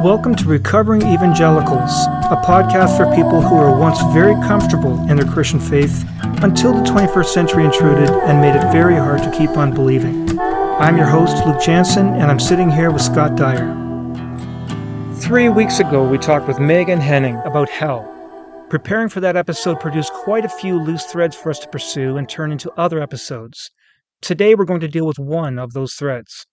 Welcome to Recovering Evangelicals, a podcast for people who were once very comfortable in their Christian faith until the 21st century intruded and made it very hard to keep on believing. I'm your host, Luke Jansen, and I'm sitting here with Scott Dyer. 3 weeks ago, we talked with Megan Henning about hell. Preparing for that episode produced quite a few loose threads for us to pursue and turn into other episodes. Today, we're going to deal with one of those threads.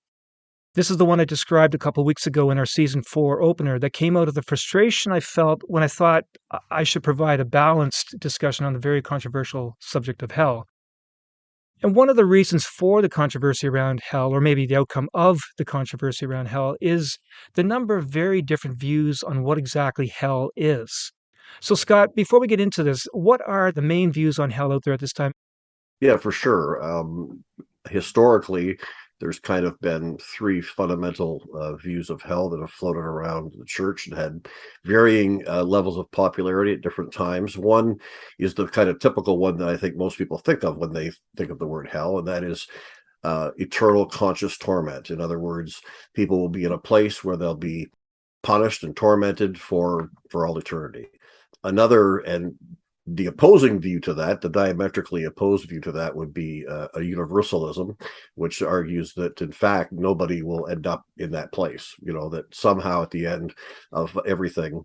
This is the one I described a couple weeks ago in our Season 4 opener that came out of the frustration I felt when I thought I should provide a balanced discussion on the very controversial subject of hell. And one of the reasons for the controversy around hell, or maybe the outcome of the controversy around hell, is the number of very different views on what exactly hell is. So, Scott, before we get into this, what are the main views on hell out there at this time? Yeah, for sure. Historically, there's kind of been three fundamental views of hell that have floated around the church and had varying levels of popularity at different times. One is the kind of typical one that I think most people think of when they think of the word hell, and that is eternal conscious torment. In other words, people will be in a place where they'll be punished and tormented for all eternity. Another, and the opposing view to that, the diametrically opposed view to that, would be a universalism, which argues that in fact nobody will end up in that place. You know, that somehow at the end of everything,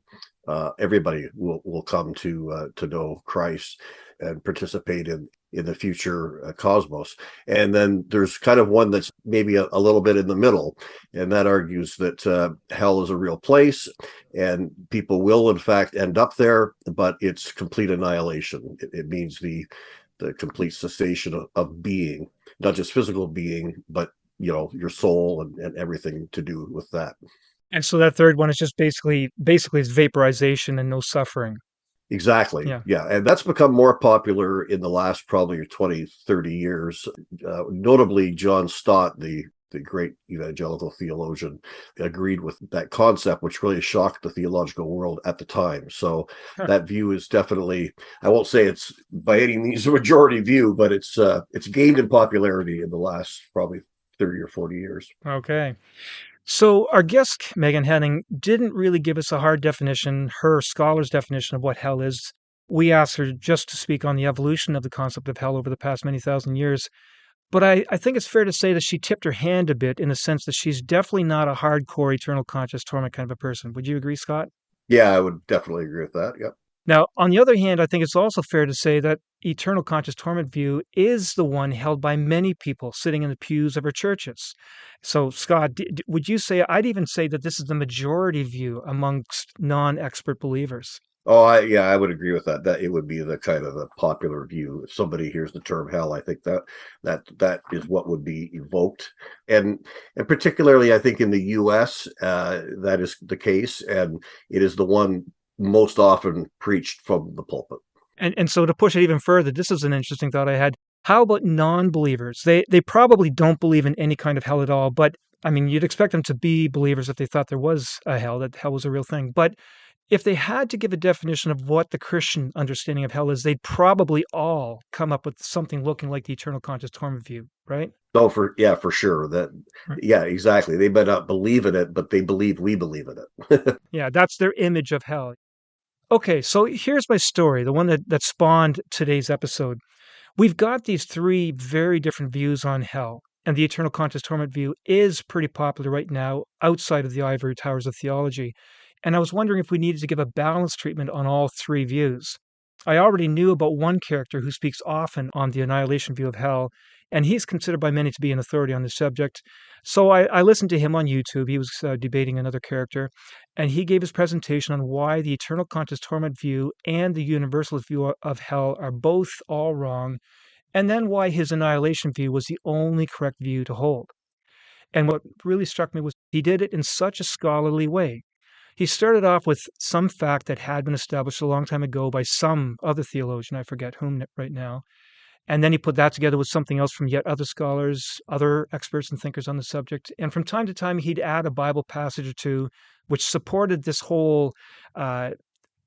everybody will come to know Christ and participate in the future cosmos. And then there's kind of one that's maybe a little bit in the middle, and that argues that hell is a real place and people will in fact end up there, but it's complete annihilation. It means the complete cessation of being, not just physical being, but you know, your soul and everything to do with that. And so that third one is just basically it's vaporization and no suffering. Exactly. Yeah. And that's become more popular in the last probably 20, 30 years. Notably, John Stott, the great evangelical theologian, agreed with that concept, which really shocked the theological world at the time. So that view is definitely, I won't say it's by any means a majority view, but it's gained in popularity in the last probably 30 or 40 years. Okay. So our guest, Megan Henning, didn't really give us a hard definition, her scholar's definition of what hell is. We asked her just to speak on the evolution of the concept of hell over the past many thousand years. But I think it's fair to say that she tipped her hand a bit in the sense that she's definitely not a hardcore eternal conscious torment kind of a person. Would you agree, Scott? Yeah, I would definitely agree with that. Yep. Now, on the other hand, I think it's also fair to say that eternal conscious torment view is the one held by many people sitting in the pews of our churches. So, Scott, would you say, I'd even say that this is the majority view amongst non-expert believers? Oh, I would agree with that. That it would be the kind of the popular view. If somebody hears the term hell, I think that is what would be evoked, and particularly I think in the U.S. That is the case, and it is the one most often preached from the pulpit. And so to push it even further, this is an interesting thought I had. How about non-believers? They probably don't believe in any kind of hell at all, but I mean, you'd expect them to be believers if they thought there was a hell, that hell was a real thing. But if they had to give a definition of what the Christian understanding of hell is, they'd probably all come up with something looking like the eternal conscious torment view, right? Oh, for sure. Yeah, exactly. They may not believe in it, but they believe we believe in it. Yeah, that's their image of hell. Okay, so here's my story, the one that spawned today's episode. We've got these three very different views on hell, and the eternal conscious torment view is pretty popular right now outside of the ivory towers of theology. And I was wondering if we needed to give a balanced treatment on all three views. I already knew about one character who speaks often on the annihilation view of hell, and he's considered by many to be an authority on the subject. So I listened to him on YouTube. He was debating another character, and he gave his presentation on why the eternal conscious torment view and the universalist view of hell are both all wrong, and then why his annihilation view was the only correct view to hold. And what really struck me was he did it in such a scholarly way. He started off with some fact that had been established a long time ago by some other theologian, I forget whom right now, and then he put that together with something else from yet other scholars, other experts and thinkers on the subject. And from time to time, he'd add a Bible passage or two which supported this whole,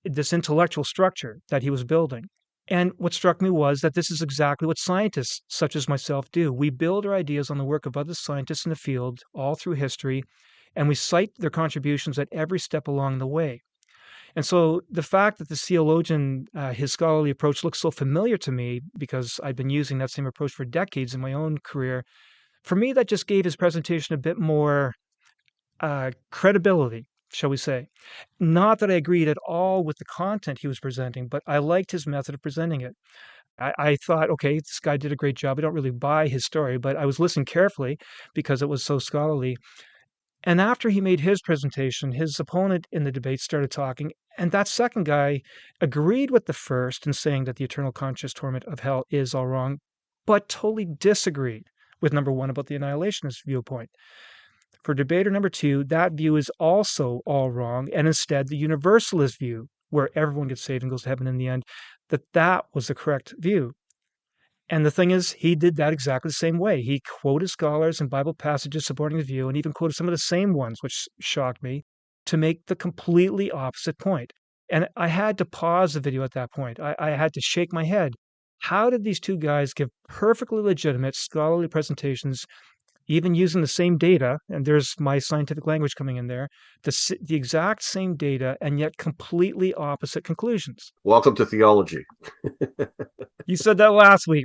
this intellectual structure that he was building. And what struck me was that this is exactly what scientists such as myself do. We build our ideas on the work of other scientists in the field all through history, and we cite their contributions at every step along the way. And so the fact that the theologian, his scholarly approach looks so familiar to me because I've been using that same approach for decades in my own career, for me, that just gave his presentation a bit more credibility, shall we say. Not that I agreed at all with the content he was presenting, but I liked his method of presenting it. I thought, okay, this guy did a great job. I don't really buy his story, but I was listening carefully because it was so scholarly. And after he made his presentation, his opponent in the debate started talking, and that second guy agreed with the first in saying that the eternal conscious torment of hell is all wrong, but totally disagreed with number one about the annihilationist viewpoint. For debater number two, that view is also all wrong, and instead the universalist view, where everyone gets saved and goes to heaven in the end, that was the correct view. And the thing is, he did that exactly the same way. He quoted scholars and Bible passages supporting the view, and even quoted some of the same ones, which shocked me, to make the completely opposite point. And I had to pause the video at that point. I had to shake my head. How did these two guys give perfectly legitimate scholarly presentations, even using the same data, and there's my scientific language coming in there, the exact same data, and yet completely opposite conclusions? Welcome to theology. You said that last week.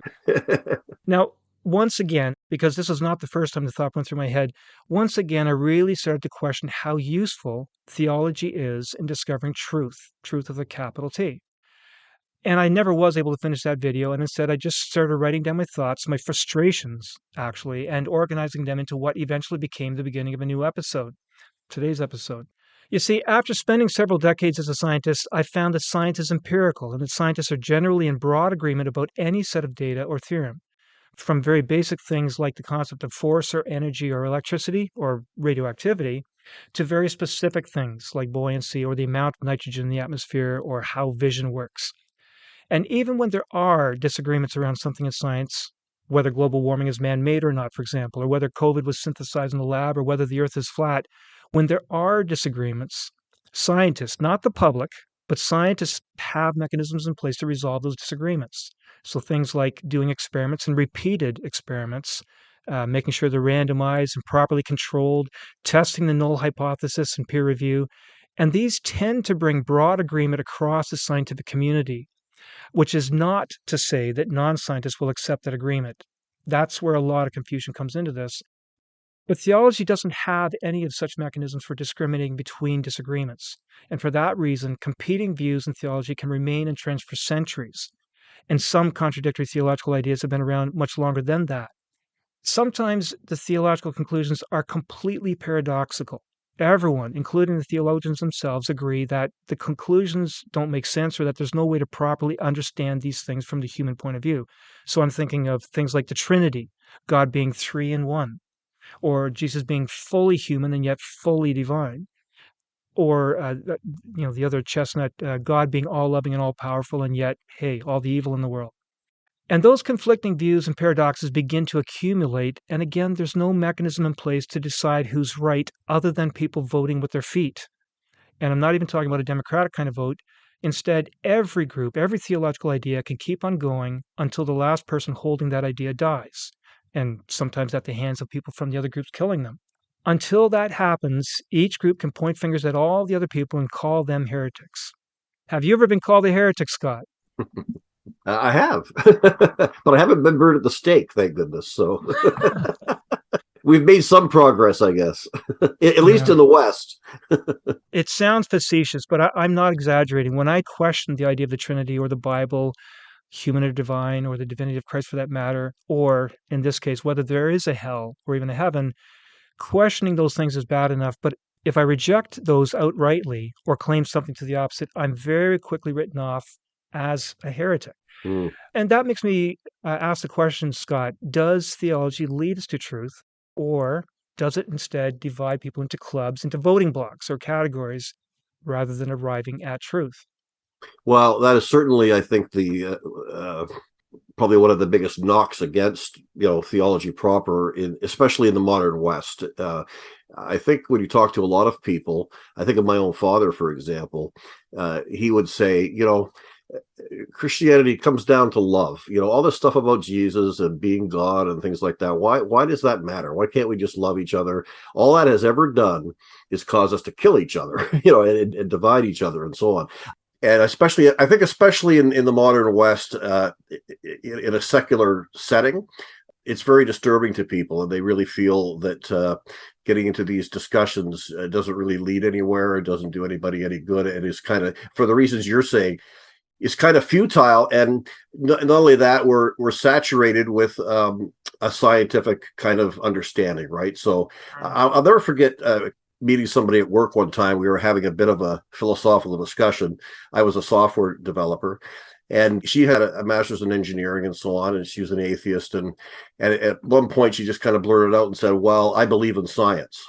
Now, once again, because this was not the first time the thought went through my head, once again, I really started to question how useful theology is in discovering truth, truth with a capital T. And I never was able to finish that video, and instead I just started writing down my thoughts, my frustrations, actually, and organizing them into what eventually became the beginning of a new episode, today's episode. You see, after spending several decades as a scientist, I found that science is empirical and that scientists are generally in broad agreement about any set of data or theorem, from very basic things like the concept of force or energy or electricity or radioactivity, to very specific things like buoyancy or the amount of nitrogen in the atmosphere or how vision works. And even when there are disagreements around something in science, whether global warming is man-made or not, for example, or whether COVID was synthesized in the lab, or whether the Earth is flat, when there are disagreements, scientists, not the public, but scientists have mechanisms in place to resolve those disagreements. So things like doing experiments and repeated experiments, making sure they're randomized and properly controlled, testing the null hypothesis and peer review. And these tend to bring broad agreement across the scientific community, which is not to say that non-scientists will accept that agreement. That's where a lot of confusion comes into this. But theology doesn't have any of such mechanisms for discriminating between disagreements. And for that reason, competing views in theology can remain entrenched for centuries. And some contradictory theological ideas have been around much longer than that. Sometimes the theological conclusions are completely paradoxical. Everyone, including the theologians themselves, agree that the conclusions don't make sense or that there's no way to properly understand these things from the human point of view. So I'm thinking of things like the Trinity, God being three in one, or Jesus being fully human and yet fully divine, or the other chestnut, God being all loving and all powerful and yet, hey, all the evil in the world. And those conflicting views and paradoxes begin to accumulate, and again, there's no mechanism in place to decide who's right other than people voting with their feet. And I'm not even talking about a democratic kind of vote. Instead, every group, every theological idea can keep on going until the last person holding that idea dies, and sometimes at the hands of people from the other groups killing them. Until that happens, each group can point fingers at all the other people and call them heretics. Have you ever been called a heretic, Scott? I have, but I haven't been burned at the stake, thank goodness. So we've made some progress, I guess, at least in the West. It sounds facetious, but I'm not exaggerating. When I question the idea of the Trinity or the Bible, human or divine, or the divinity of Christ for that matter, or in this case, whether there is a hell or even a heaven, questioning those things is bad enough. But if I reject those outrightly or claim something to the opposite, I'm very quickly written off as a heretic. And that makes me ask the question, Scott, does theology lead us to truth, or does it instead divide people into clubs, into voting blocks or categories, rather than arriving at truth? Well, that is certainly, I think, the probably one of the biggest knocks against theology proper, especially in the modern West. I think when you talk to a lot of people, I think of my own father, for example, he would say, Christianity comes down to love. All this stuff about Jesus and being God and things like that. Why does that matter? Why can't we just love each other? All that has ever done is cause us to kill each other, and divide each other and so on. And I think especially in the modern West, in a secular setting, it's very disturbing to people, and they really feel that getting into these discussions doesn't really lead anywhere. It doesn't do anybody any good. It is kind of, for the reasons you're saying, is kind of futile. And not only that, we're saturated with a scientific kind of understanding, right? So I'll never forget meeting somebody at work one time. We were having a bit of a philosophical discussion. I was a software developer, and she had a master's in engineering and so on, and she was an atheist. And at one point, she just kind of blurted out and said, "Well, I believe in science."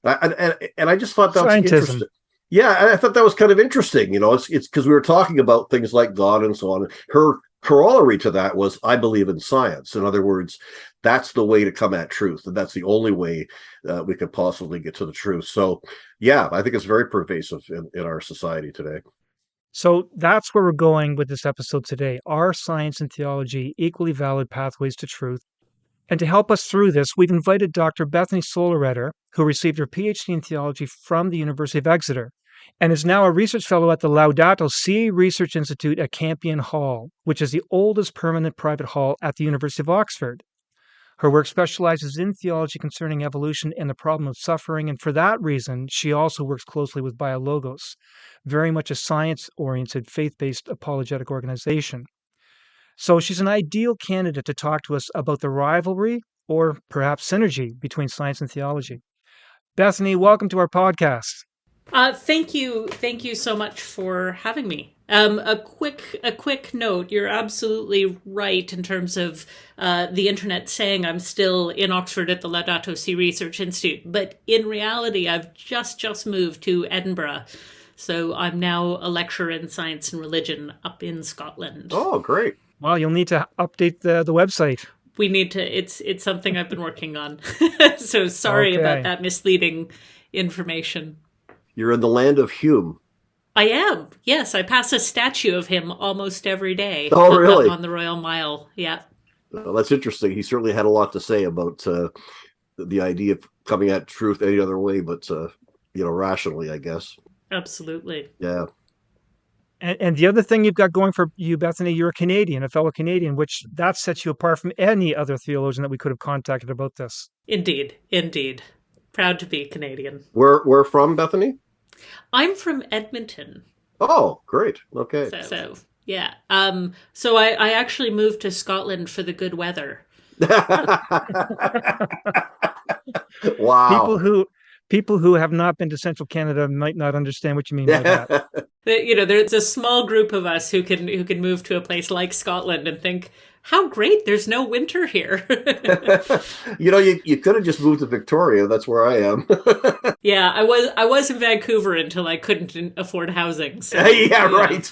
And I just thought that was interesting. Yeah, I thought that was kind of interesting. It's because we were talking about things like God and so on. Her corollary to that was, I believe in science. In other words, that's the way to come at truth, and that's the only way we could possibly get to the truth. So, yeah, I think it's very pervasive in our society today. So that's where we're going with this episode today. Are science and theology equally valid pathways to truth? And to help us through this, we've invited Dr. Bethany Soloretter, who received her PhD in theology from the University of Exeter, and is now a research fellow at the Laudato Si Research Institute at Campion Hall, which is the oldest permanent private hall at the University of Oxford. Her work specializes in theology concerning evolution and the problem of suffering, and for that reason, she also works closely with BioLogos, very much a science-oriented, faith-based apologetic organization. So she's an ideal candidate to talk to us about the rivalry, or perhaps synergy, between science and theology. Bethany, welcome to our podcast. Thank you so much for having me. A quick note: you're absolutely right in terms of the internet saying I'm still in Oxford at the Laudato Si Research Institute, but in reality, I've just moved to Edinburgh, so I'm now a lecturer in science and religion up in Scotland. Oh, great! Well, you'll need to update the website. We need to. It's something I've been working on. So sorry about that misleading information. You're in the land of Hume. I am. Yes, I pass a statue of him almost every day. Oh, really? On the Royal Mile. Yeah. Well, that's interesting. He certainly had a lot to say about the idea of coming at truth any other way, but rationally, I guess. Absolutely. Yeah. And the other thing you've got going for you, Bethany, you're a Canadian, a fellow Canadian, which that sets you apart from any other theologian that we could have contacted about this. Indeed. Proud to be Canadian. Where from, Bethany? I'm from Edmonton. Oh, great. Okay. So yeah. So I actually moved to Scotland for the good weather. Wow. People who have not been to Central Canada might not understand what you mean by that. There's a small group of us who can move to a place like Scotland and think, how great, there's no winter here. You could have just moved to Victoria. That's where I am. Yeah, I was in Vancouver until I couldn't afford housing. So, yeah, right.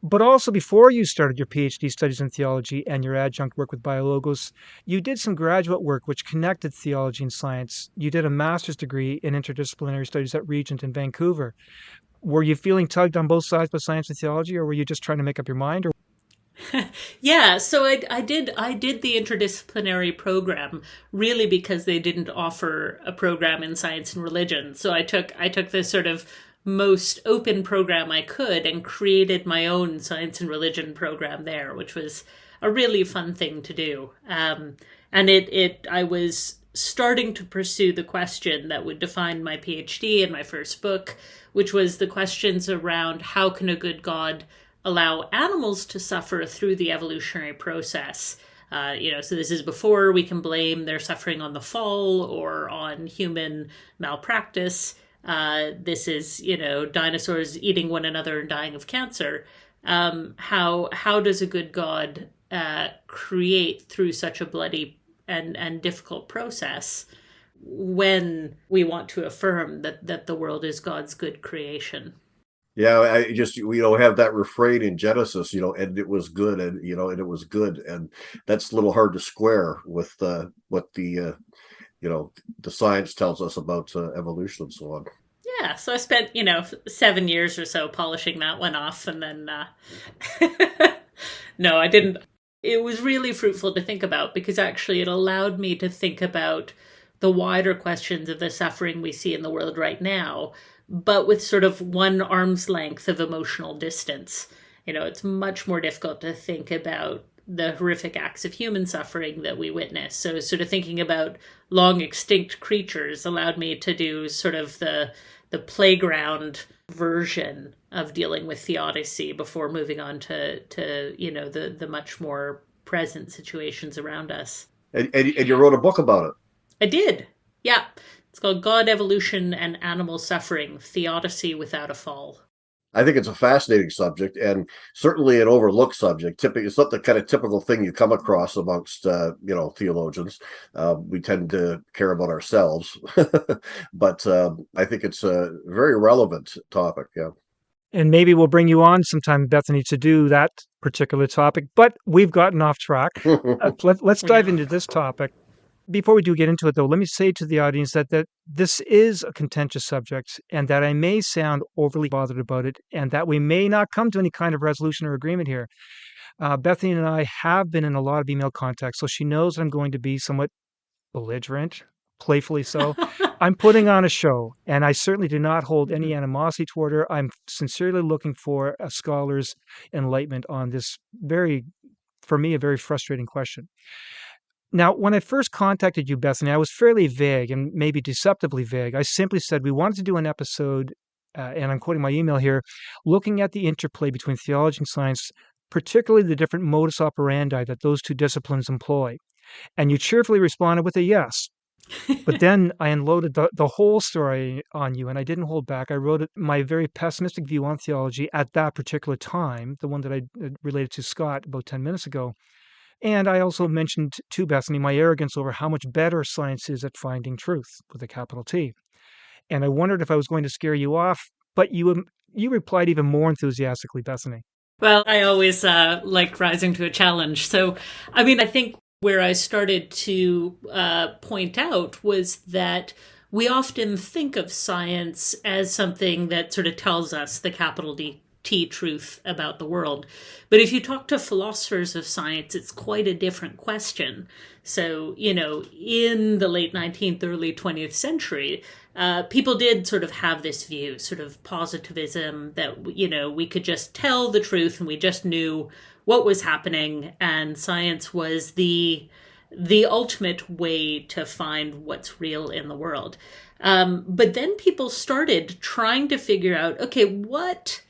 But also, before you started your PhD studies in theology and your adjunct work with BioLogos, you did some graduate work which connected theology and science. You did a master's degree in interdisciplinary studies at Regent in Vancouver. Were you feeling tugged on both sides by science and theology, or were you just trying to make up your mind? Yeah, so I did the interdisciplinary program really because they didn't offer a program in science and religion. So I took the sort of most open program I could and created my own science and religion program there, which was a really fun thing to do. And I was starting to pursue the question that would define my PhD and my first book, which was the questions around how can a good God allow animals to suffer through the evolutionary process. So this is before we can blame their suffering on the fall or on human malpractice. This is, dinosaurs eating one another and dying of cancer. How does a good God create through such a bloody and difficult process when we want to affirm that the world is God's good creation? Yeah, I just have that refrain in Genesis, and it was good, and it was good, and that's a little hard to square with what the science tells us about evolution and so on. Yeah, so I spent, 7 years or so polishing that one off, and then no, I didn't. It was really fruitful to think about because actually it allowed me to think about the wider questions of the suffering we see in the world right now, but with sort of one arm's length of emotional distance. It's much more difficult to think about the horrific acts of human suffering that we witness. So sort of thinking about long extinct creatures allowed me to do sort of the playground version of dealing with theodicy before moving on to the much more present situations around us. And you wrote a book about it. I did. Yeah. It's called God, Evolution, and Animal Suffering, Theodicy Without a Fall. I think it's a fascinating subject and certainly an overlooked subject. It's not the kind of typical thing you come across amongst, theologians. We tend to care about ourselves, but I think it's a very relevant topic. Yeah. And maybe we'll bring you on sometime, Bethany, to do that particular topic. But we've gotten off track. Let's dive into this topic. Before we do get into it, though, let me say to the audience that this is a contentious subject and that I may sound overly bothered about it and that we may not come to any kind of resolution or agreement here. Bethany and I have been in a lot of email contact, so she knows I'm going to be somewhat belligerent, playfully so. I'm putting on a show, and I certainly do not hold any animosity toward her. I'm sincerely looking for a scholar's enlightenment on this for me, a very frustrating question. Now, when I first contacted you, Bethany, I was fairly vague and maybe deceptively vague. I simply said we wanted to do an episode, and I'm quoting my email here, looking at the interplay between theology and science, particularly the different modus operandi that those two disciplines employ. And you cheerfully responded with a yes. But then I unloaded the whole story on you, and I didn't hold back. I wrote my very pessimistic view on theology at that particular time, the one that I related to Scott about 10 minutes ago. And I also mentioned to Bethany my arrogance over how much better science is at finding truth with a capital T. And I wondered if I was going to scare you off, but you replied even more enthusiastically, Bethany. Well, I always like rising to a challenge. So, I think where I started to point out was that we often think of science as something that sort of tells us the capital T truth about the world. But if you talk to philosophers of science, it's quite a different question. So, in the late 19th, early 20th century, people did sort of have this view, sort of positivism, that, we could just tell the truth and we just knew what was happening, and science was the ultimate way to find what's real in the world. But then people started trying to figure out, okay, what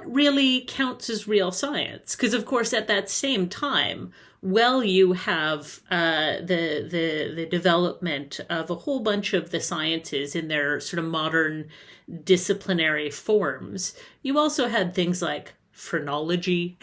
really counts as real science? Because, of course, at that same time, you have the development of a whole bunch of the sciences in their sort of modern disciplinary forms. You also had things like phrenology,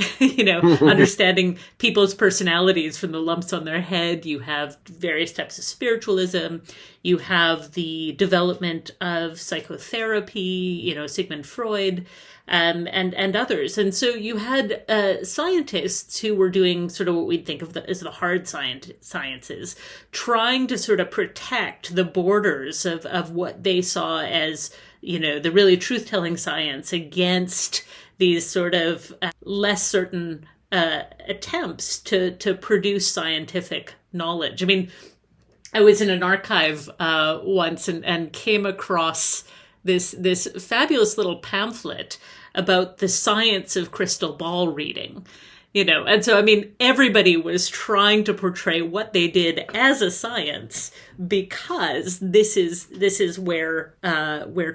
understanding people's personalities from the lumps on their head. You have various types of spiritualism. You have the development of psychotherapy, Sigmund Freud, and others. And so you had scientists who were doing sort of what we'd think of as the hard sciences, trying to sort of protect the borders of what they saw as, the really truth-telling science against these sort of less certain attempts to produce scientific knowledge. I was in an archive once and came across this fabulous little pamphlet about the science of crystal ball reading. And so, everybody was trying to portray what they did as a science because this is where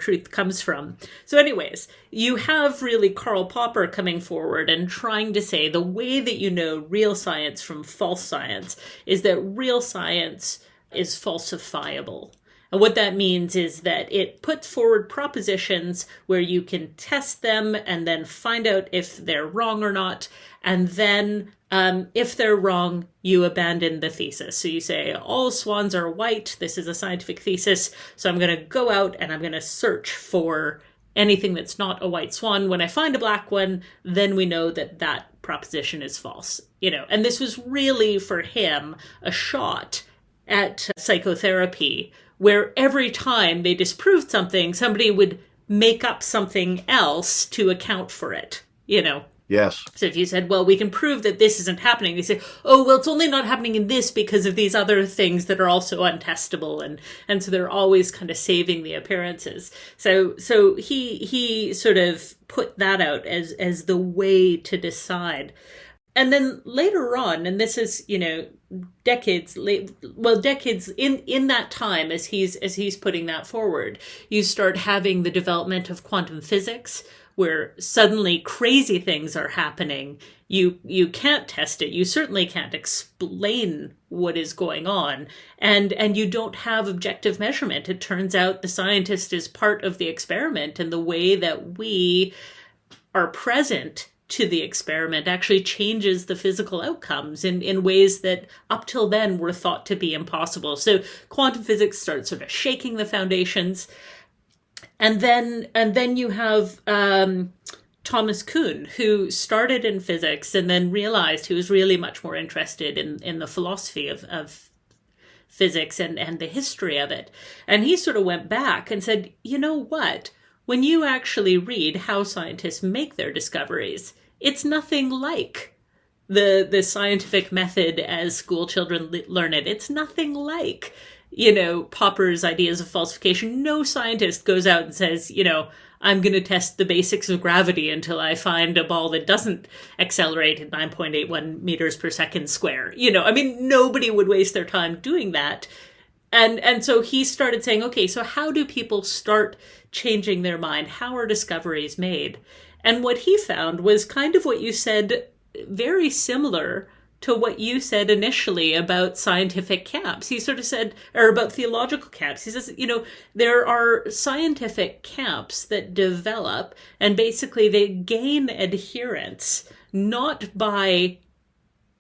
truth comes from. So anyways, you have really Karl Popper coming forward and trying to say the way that you know real science from false science is that real science is falsifiable. And what that means is that it puts forward propositions where you can test them and then find out if they're wrong or not. And then if they're wrong, you abandon the thesis. So you say, all swans are white. This is a scientific thesis. So I'm going to go out and I'm going to search for anything that's not a white swan. When I find a black one, then we know that that proposition is false. And this was really for him a shot at psychotherapy, where every time they disproved something, somebody would make up something else to account for it, Yes. So if you said, well, we can prove that this isn't happening, they say, oh, well, it's only not happening in this because of these other things that are also untestable. And so they're always kind of saving the appearances. So he sort of put that out as the way to decide. And then later on, and this is, decades in that time, as he's putting that forward, you start having the development of quantum physics, where suddenly crazy things are happening. You can't test it. You certainly can't explain what is going on. And you don't have objective measurement. It turns out the scientist is part of the experiment, and the way that we are present to the experiment actually changes the physical outcomes in ways that up till then were thought to be impossible. So quantum physics starts sort of shaking the foundations. And then you have Thomas Kuhn, who started in physics and then realized he was really much more interested in the philosophy of physics and the history of it. And he sort of went back and said, you know what? When you actually read how scientists make their discoveries, it's nothing like the scientific method as school children learn it. It's nothing like Popper's ideas of falsification. No scientist goes out and says, I'm going to test the basics of gravity until I find a ball that doesn't accelerate at 9.81 meters per second square. Nobody would waste their time doing that. And so he started saying, okay, so how do people start changing their mind? How are discoveries made? And what he found was kind of what you said, very similar to what you said initially about scientific camps. He sort of said, or about theological camps. He says, there are scientific camps that develop, and basically they gain adherence, not by,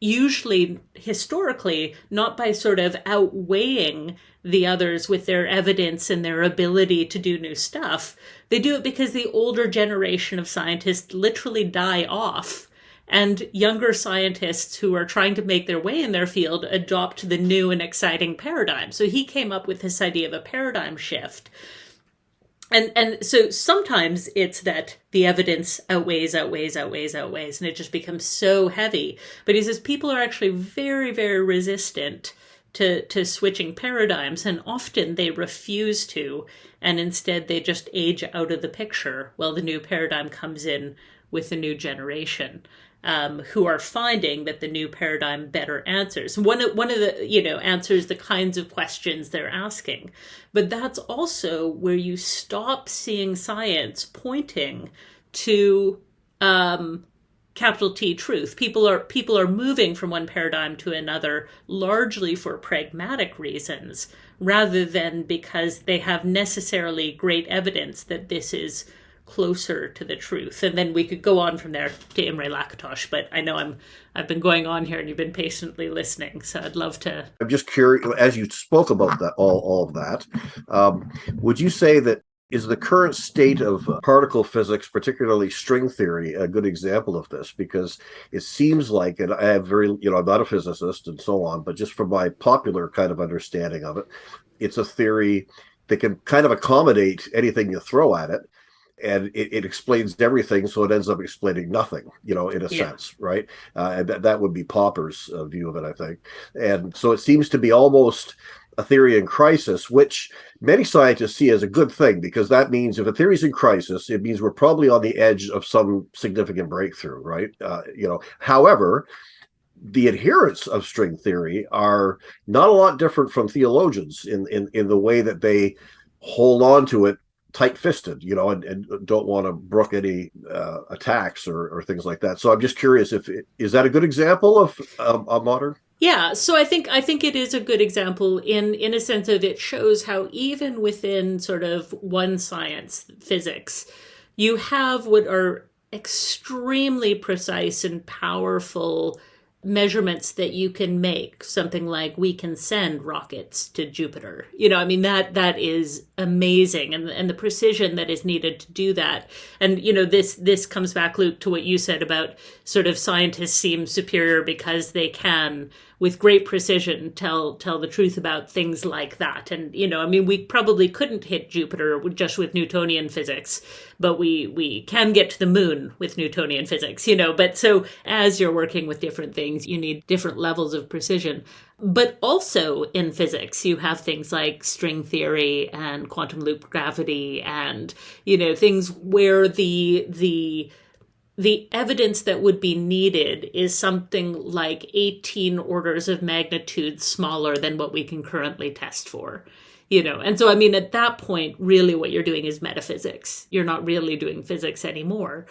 usually historically, not by sort of outweighing the others with their evidence and their ability to do new stuff. They do it because the older generation of scientists literally die off, and younger scientists who are trying to make their way in their field adopt the new and exciting paradigm. So he came up with this idea of a paradigm shift. And so sometimes it's that the evidence outweighs, and it just becomes so heavy. But he says people are actually very, very resistant to switching paradigms, and often they refuse to, and instead they just age out of the picture while the new paradigm comes in with the new generation. Who are finding that the new paradigm better answers. One of the, answers the kinds of questions they're asking. But that's also where you stop seeing science pointing to capital T truth. People are moving from one paradigm to another largely for pragmatic reasons, rather than because they have necessarily great evidence that this is closer to the truth. And then we could go on from there to Imre Lakatosh, but I know I've been going on here and you've been patiently listening, so I'd love to. I'm just curious, as you spoke about that, all of that, would you say that is the current state of particle physics, particularly string theory, a good example of this? Because it seems like, and I have I'm not a physicist and so on, but just from my popular kind of understanding of it, it's a theory that can kind of accommodate anything you throw at it. And it explains everything, so it ends up explaining nothing, in a sense, right? And that would be Popper's view of it, I think. And so it seems to be almost a theory in crisis, which many scientists see as a good thing, because that means if a theory's in crisis, it means we're probably on the edge of some significant breakthrough, right? However, the adherents of string theory are not a lot different from theologians in the way that they hold on to it tight-fisted, and don't want to brook any attacks or things like that. So I'm just curious, is that a good example of a modern? Yeah, so I think it is a good example in a sense that it shows how even within sort of one science, physics, you have what are extremely precise and powerful measurements that you can make. Something like we can send rockets to Jupiter. That is amazing, and the precision that is needed to do that. And this comes back, Luke, to what you said about sort of scientists seem superior because they can with great precision tell the truth about things like that. And we probably couldn't hit Jupiter just with Newtonian physics, but we can get to the moon with Newtonian physics. But so as you're working with different things, you need different levels of precision. But also in physics, you have things like string theory and quantum loop gravity and, things where the evidence that would be needed is something like 18 orders of magnitude smaller than what we can currently test for. And so, at that point, really what you're doing is metaphysics. You're not really doing physics anymore.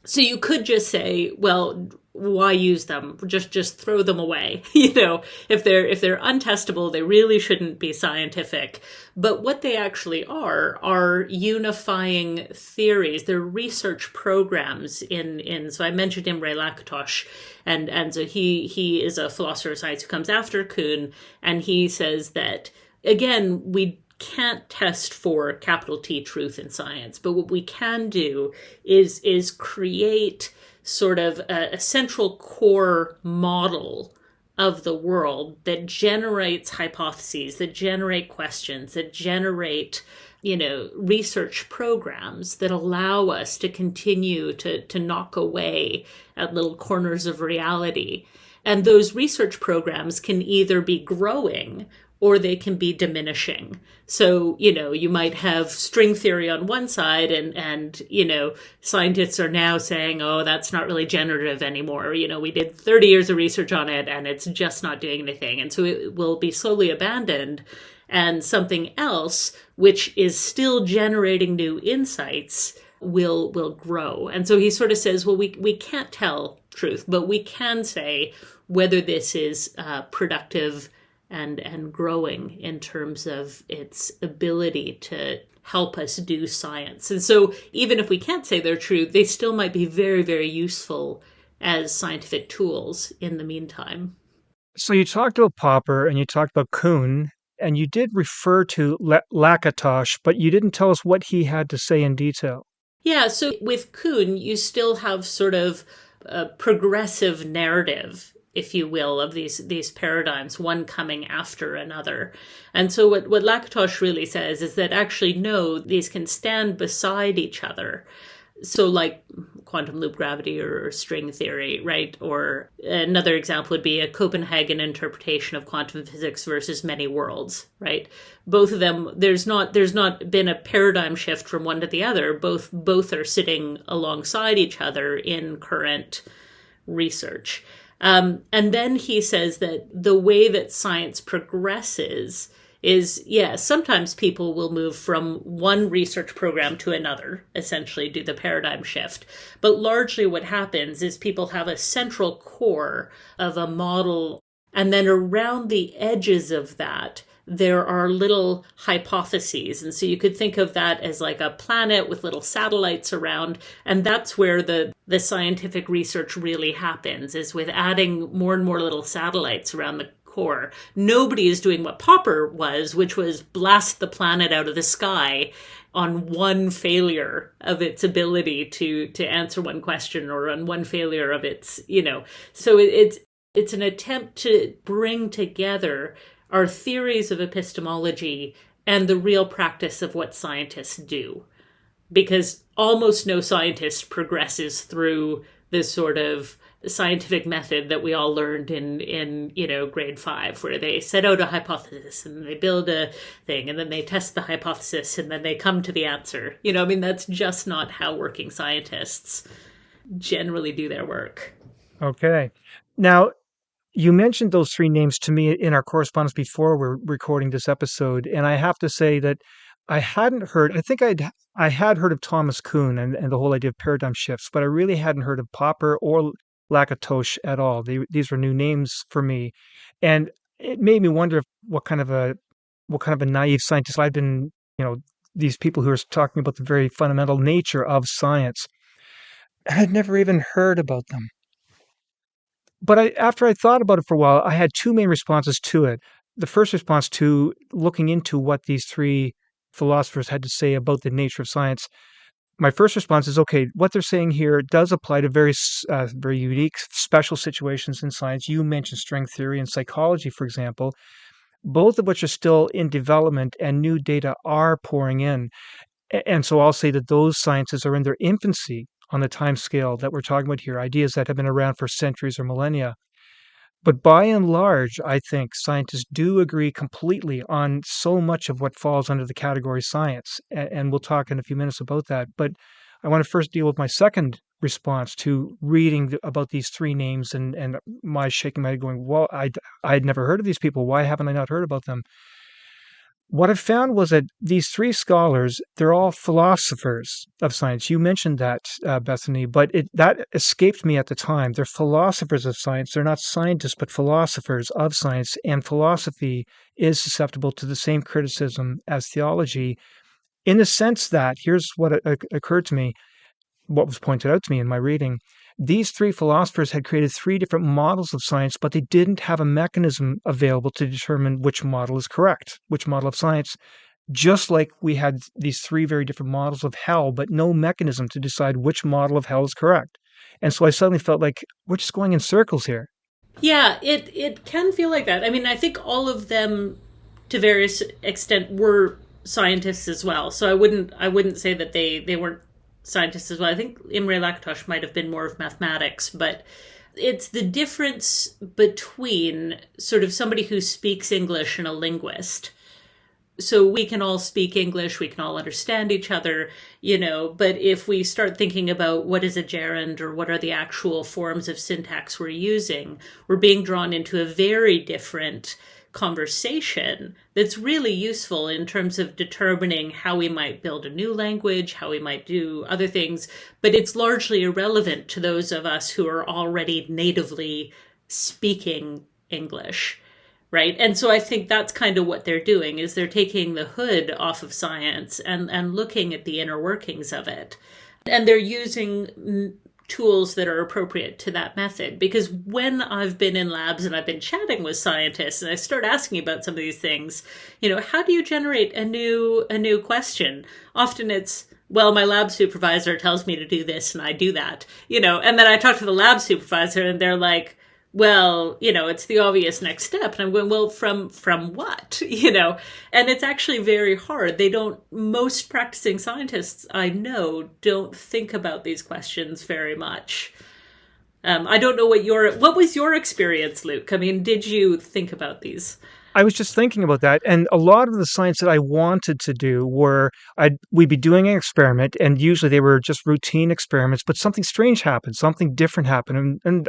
So you could just say, well, why use them? Just throw them away. If they're untestable, they really shouldn't be scientific. But what they actually are unifying theories. They're research programs so I mentioned Imre Lakatos, and so he is a philosopher of science who comes after Kuhn, and he says that, again, we can't test for capital T truth in science, but what we can do is create sort of a central core model of the world that generates hypotheses, that generate questions, that generate research programs that allow us to continue to knock away at little corners of reality. And those research programs can either be growing or they can be diminishing. So, you might have string theory on one side and scientists are now saying, oh, that's not really generative anymore. We did 30 years of research on it and it's just not doing anything. And so it will be slowly abandoned, and something else, which is still generating new insights, will grow. And so he sort of says, well, we can't tell truth, but we can say whether this is productive and growing in terms of its ability to help us do science. And so even if we can't say they're true, they still might be very, very useful as scientific tools in the meantime. So you talked about Popper and you talked about Kuhn, and you did refer to Lakatos, but you didn't tell us what he had to say in detail. Yeah, so with Kuhn, you still have sort of a progressive narrative, if you will, of these paradigms, one coming after another. And so what Lakatos really says is that actually, no, these can stand beside each other. So like quantum loop gravity or string theory, right? Or another example would be a Copenhagen interpretation of quantum physics versus many worlds, right? Both of them, there's not been a paradigm shift from one to the other. Both are sitting alongside each other in current research. And then he says that the way that science progresses is, sometimes people will move from one research program to another, essentially do the paradigm shift. But largely what happens is people have a central core of a model, and then around the edges of that, there are little hypotheses. And so you could think of that as like a planet with little satellites around. And that's where the scientific research really happens, is with adding more and more little satellites around the core. Nobody is doing what Popper was, which was blast the planet out of the sky on one failure of its ability to answer one question, or on one failure of its, So it's an attempt to bring together our theories of epistemology and the real practice of what scientists do. Because almost no scientist progresses through this sort of scientific method that we all learned in grade 5, where they set out a hypothesis and they build a thing and then they test the hypothesis and then they come to the answer. That's just not how working scientists generally do their work. Okay. Now, you mentioned those three names to me in our correspondence before we're recording this episode, and I have to say that I hadn't heard. I think I had heard of Thomas Kuhn and the whole idea of paradigm shifts, but I really hadn't heard of Popper or Lakatos at all. These were new names for me, and it made me wonder what kind of a naive scientist I've been. These people who are talking about the very fundamental nature of science. I had never even heard about them. But after I thought about it for a while, I had two main responses to it. The first response to looking into what these three philosophers had to say about the nature of science, my first response is, okay, what they're saying here does apply to very unique, special situations in science. You mentioned string theory and psychology, for example, both of which are still in development and new data are pouring in. And so I'll say that those sciences are in their infancy on the time scale that we're talking about here, ideas that have been around for centuries or millennia. But by and large, I think scientists do agree completely on so much of what falls under the category science. And we'll talk in a few minutes about that. But I want to first deal with my second response to reading about these three names and my shaking my head going, well, I'd never heard of these people. Why haven't I not heard about them? What I found was that these three scholars, they're all philosophers of science. You mentioned that, Bethany, but that escaped me at the time. They're philosophers of science. They're not scientists, but philosophers of science. And philosophy is susceptible to the same criticism as theology in the sense that, here's what occurred to me, what was pointed out to me in my reading. These three philosophers had created three different models of science, but they didn't have a mechanism available to determine which model is correct, which model of science, just like we had these three very different models of hell, but no mechanism to decide which model of hell is correct. And so I suddenly felt like we're just going in circles here. Yeah, it can feel like that. I mean, I think all of them, to various extent, were scientists as well. So I wouldn't say that they weren't scientists as well. I think Imre Lakatos might have been more of mathematics, but it's the difference between sort of somebody who speaks English and a linguist. So we can all speak English, we can all understand each other, but if we start thinking about what is a gerund or what are the actual forms of syntax we're using, we're being drawn into a very different conversation that's really useful in terms of determining how we might build a new language, how we might do other things, but it's largely irrelevant to those of us who are already natively speaking English, right? And so I think that's kind of what they're doing, is they're taking the hood off of science and looking at the inner workings of it. And they're using tools that are appropriate to that method. Because when I've been in labs and I've been chatting with scientists and I start asking about some of these things, how do you generate a new question? Often it's, well, my lab supervisor tells me to do this and I do that, and then I talk to the lab supervisor and they're like, well, it's the obvious next step. And I'm going, well, from what? And it's actually very hard. Most practicing scientists I know don't think about these questions very much. I don't know what was your experience, Luke? I mean, did you think about these? I was just thinking about that. And a lot of the science that I wanted to do we'd be doing an experiment, and usually they were just routine experiments, but something strange happened, something different happened. And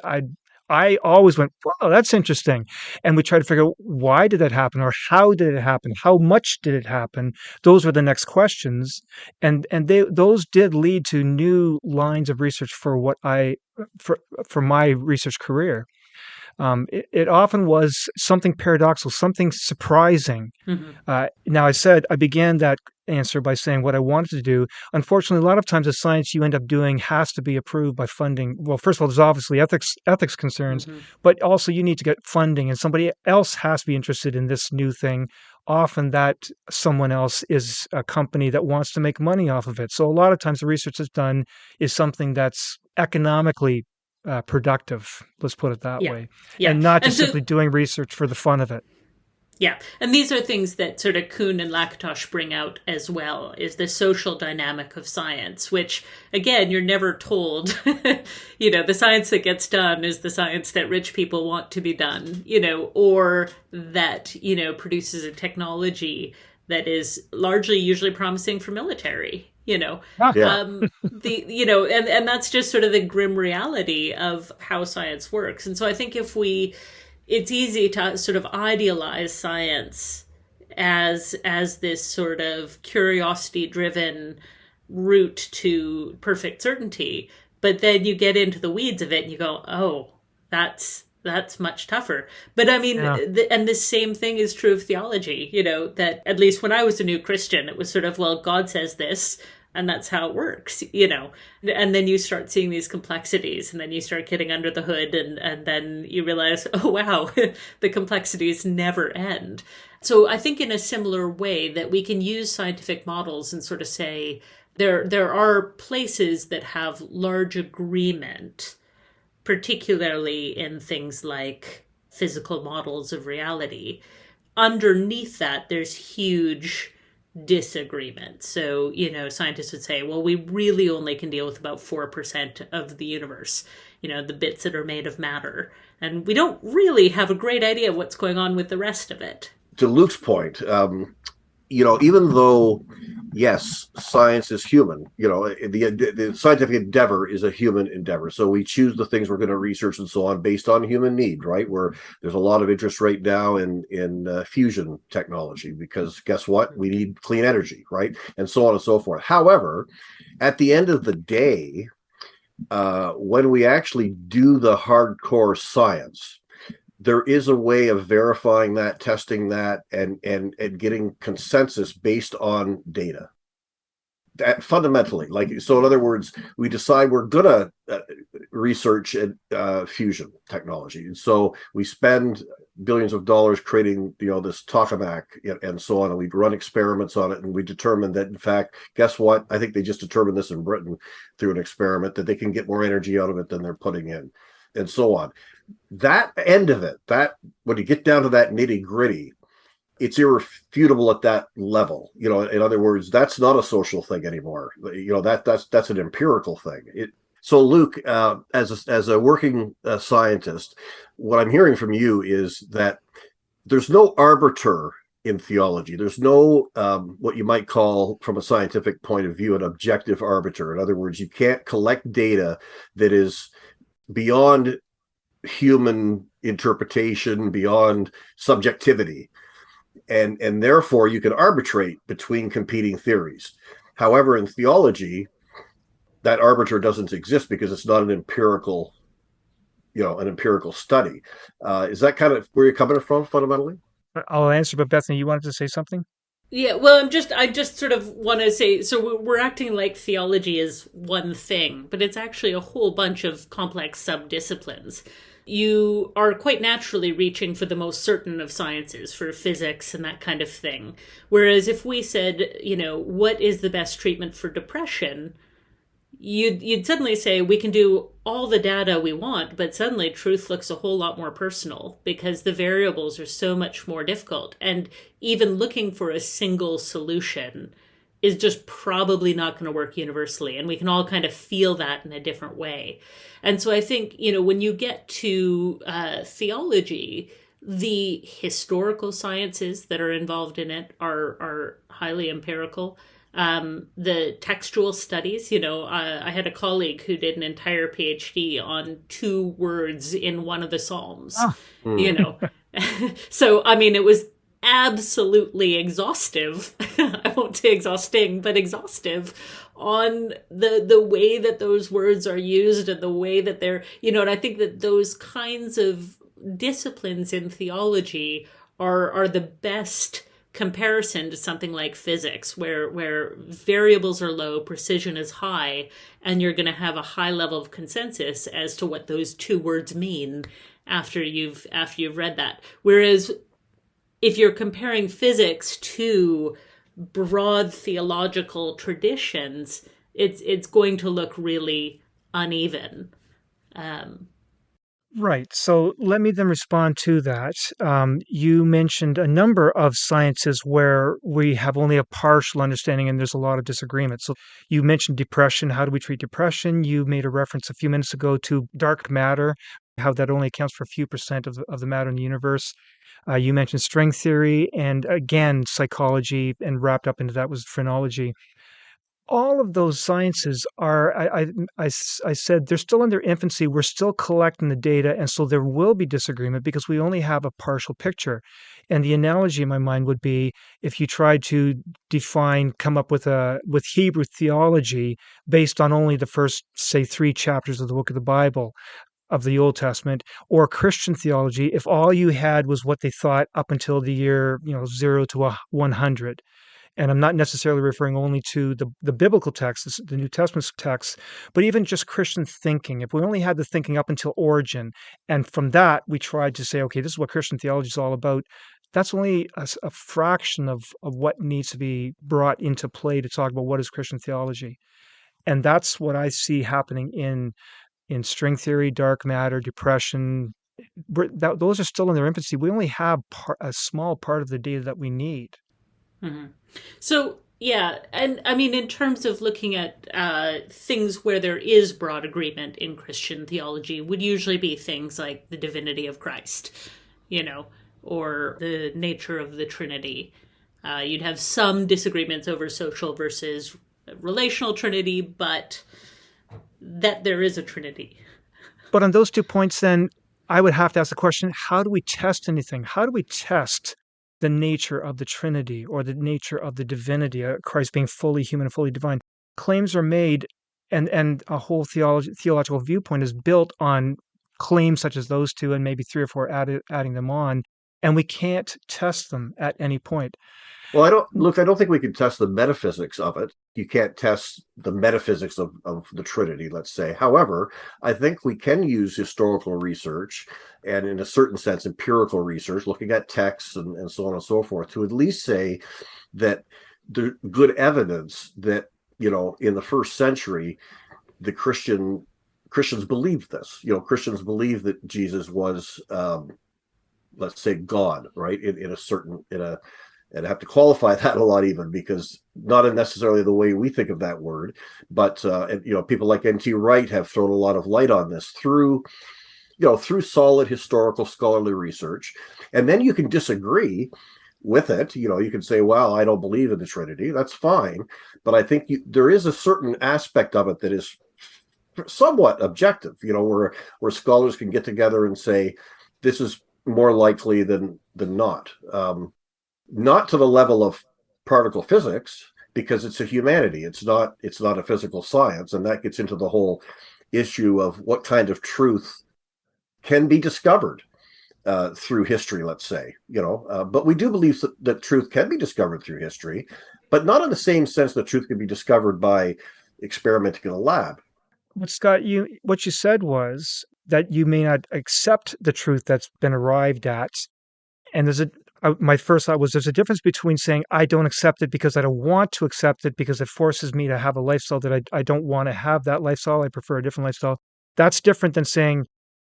I always went, wow, that's interesting. And we tried to figure out, why did that happen, or how did it happen? How much did it happen? Those were the next questions. And those did lead to new lines of research for for my research career. It often was something paradoxical, something surprising. Mm-hmm. Now, I began that answer by saying what I wanted to do. Unfortunately, a lot of times the science you end up doing has to be approved by funding. Well, first of all, there's obviously ethics concerns, Mm-hmm. but also you need to get funding, and somebody else has to be interested in this new thing. Often that someone else is a company that wants to make money off of it. So a lot of times the research that's done is something that's economically productive, let's put it that way, and not just simply doing research for the fun of it. Yeah, and these are things that sort of Kuhn and Lakatos bring out as well, is the social dynamic of science, which, again, you're never told, the science that gets done is the science that rich people want to be done, or that, produces a technology that is largely usually promising for military, Yeah. and that's just sort of the grim reality of how science works. And so I think it's easy to sort of idealize science as this sort of curiosity-driven route to perfect certainty, but then you get into the weeds of it and you go, oh, that's much tougher. But I mean, and the same thing is true of theology, that at least when I was a new Christian, it was sort of, well, God says this, and that's how it works, and then you start seeing these complexities, and then you start getting under the hood, and then you realize, oh, wow, the complexities never end. So I think in a similar way that we can use scientific models and sort of say, there are places that have large agreement, particularly in things like physical models of reality. Underneath that, there's huge disagreement. So, scientists would say, well, we really only can deal with about 4% of the universe, the bits that are made of matter. And we don't really have a great idea of what's going on with the rest of it. To Luke's point, even though, yes, science is human, the scientific endeavor is a human endeavor. So we choose the things we're going to research and so on based on human need, right? Where there's a lot of interest right now in fusion technology, because guess what? We need clean energy, right? And so on and so forth. However, at the end of the day, when we actually do the hardcore science, there is a way of verifying that, testing that, and getting consensus based on data. That fundamentally, so in other words, we decide we're gonna research fusion technology, and so we spend billions of dollars creating this tokamak and so on, and we run experiments on it, and we determine that, in fact, guess what? I think they just determined this in Britain through an experiment, that they can get more energy out of it than they're putting in, and so on. That end of it, that when you get down to that nitty gritty, it's irrefutable at that level. In other words, that's not a social thing anymore. That's an empirical thing. So Luke, as a working scientist, what I'm hearing from you is that there's no arbiter in theology. There's no what you might call, from a scientific point of view, an objective arbiter. In other words, you can't collect data that is beyond human interpretation, beyond subjectivity, and therefore you can arbitrate between competing theories. However, in theology, that arbiter doesn't exist because it's not an empirical study. Is that kind of where you're coming from fundamentally? I'll answer, but Bethany, you wanted to say something? Yeah, well, I just sort of want to say, so we're acting like theology is one thing, but it's actually a whole bunch of complex sub-disciplines. You are quite naturally reaching for the most certain of sciences, for physics and that kind of thing. Whereas if we said, what is the best treatment for depression, you'd suddenly say we can do all the data we want, but suddenly truth looks a whole lot more personal because the variables are so much more difficult. And even looking for a single solution is just probably not going to work universally. And we can all kind of feel that in a different way. And so I think, when you get to theology, the historical sciences that are involved in it are highly empirical. The textual studies, I had a colleague who did an entire PhD on 2 words in one of the Psalms, So, it was absolutely exhaustive. I won't say exhausting, but exhaustive on the way that those words are used and the way that they're, and I think that those kinds of disciplines in theology are the best comparison to something like physics, where variables are low, precision is high, and you're going to have a high level of consensus as to what those 2 words mean after you've read that. Whereas if you're comparing physics to broad theological traditions, it's going to look really uneven. Right. So let me then respond to that. You mentioned a number of sciences where we have only a partial understanding and there's a lot of disagreement. So you mentioned depression. How do we treat depression? You made a reference a few minutes ago to dark matter, how that only accounts for a few percent of the matter in the universe. You mentioned string theory, and again, psychology, and wrapped up into that was phrenology. All of those sciences are, I said, they're still in their infancy. We're still collecting the data, and so there will be disagreement because we only have a partial picture. And the analogy in my mind would be if you tried to come up with Hebrew theology based on only the first, say, 3 chapters of the book of the Bible, of the Old Testament, or Christian theology, if all you had was what they thought up until the year 0 to 100. And I'm not necessarily referring only to the biblical texts, the New Testament texts, but even just Christian thinking. If we only had the thinking up until origin, and from that we tried to say, okay, this is what Christian theology is all about, that's only a fraction of what needs to be brought into play to talk about what is Christian theology. And that's what I see happening in string theory, dark matter, depression. Those are still in their infancy. We only have a small part of the data that we need. Mm-hmm. So, yeah, and I mean, in terms of looking at things where there is broad agreement in Christian theology, would usually be things like the divinity of Christ, or the nature of the Trinity. You'd have some disagreements over social versus relational Trinity, but that there is a Trinity. But on those 2 points, then, I would have to ask the question, how do we test anything? How do we test the nature of the Trinity or the nature of the divinity, Christ being fully human and fully divine? Claims are made, and a whole theological viewpoint is built on claims such as those two and maybe 3 or 4 adding them on, and we can't test them at any point. Well, I don't think we can test the metaphysics of it. You can't test the metaphysics of the Trinity, let's say. However, I think we can use historical research and, in a certain sense, empirical research, looking at texts and so on and so forth, to at least say that there's good evidence that, in the first century, the Christians believed this. Christians believed that Jesus was, let's say, God, right? And I have to qualify that a lot, even, because not necessarily the way we think of that word, but people like N.T. Wright have thrown a lot of light on this through solid historical scholarly research. And then you can disagree with it. You can say, well, I don't believe in the Trinity. That's fine. But I think there is a certain aspect of it that is somewhat objective, where scholars can get together and say, this is more likely than not. Not to the level of particle physics, because it's a humanity. It's not a physical science, and that gets into the whole issue of what kind of truth can be discovered through history, let's say. But we do believe that truth can be discovered through history, but not in the same sense that truth can be discovered by experimenting in a lab. But Scott, what you said was that you may not accept the truth that's been arrived at, and my first thought was there's a difference between saying I don't accept it because I don't want to accept it because it forces me to have a lifestyle that I don't want to have that lifestyle. I prefer a different lifestyle. That's different than saying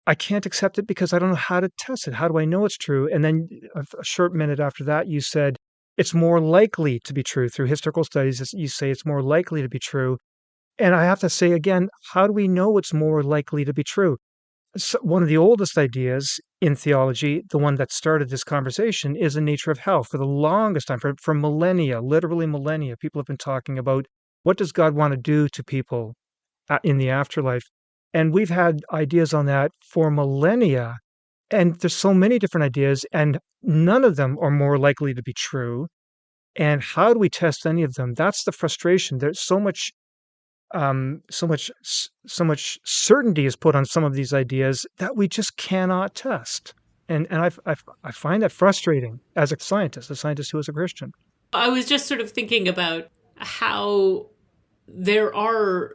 I can't accept it because I don't know how to test it. How do I know it's true? And then a short minute after that, you said it's more likely to be true through historical studies. You say it's more likely to be true. And I have to say again, how do we know it's more likely to be true? So one of the oldest ideas in theology, the one that started this conversation, is the nature of hell. For the longest time, for millennia, literally millennia, people have been talking about what does God want to do to people in the afterlife. And we've had ideas on that for millennia. And there's so many different ideas, and none of them are more likely to be true. And how do we test any of them? That's the frustration. There's so much certainty is put on some of these ideas that we just cannot test, and I find that frustrating as a scientist who is a Christian. I was just sort of thinking about how there are,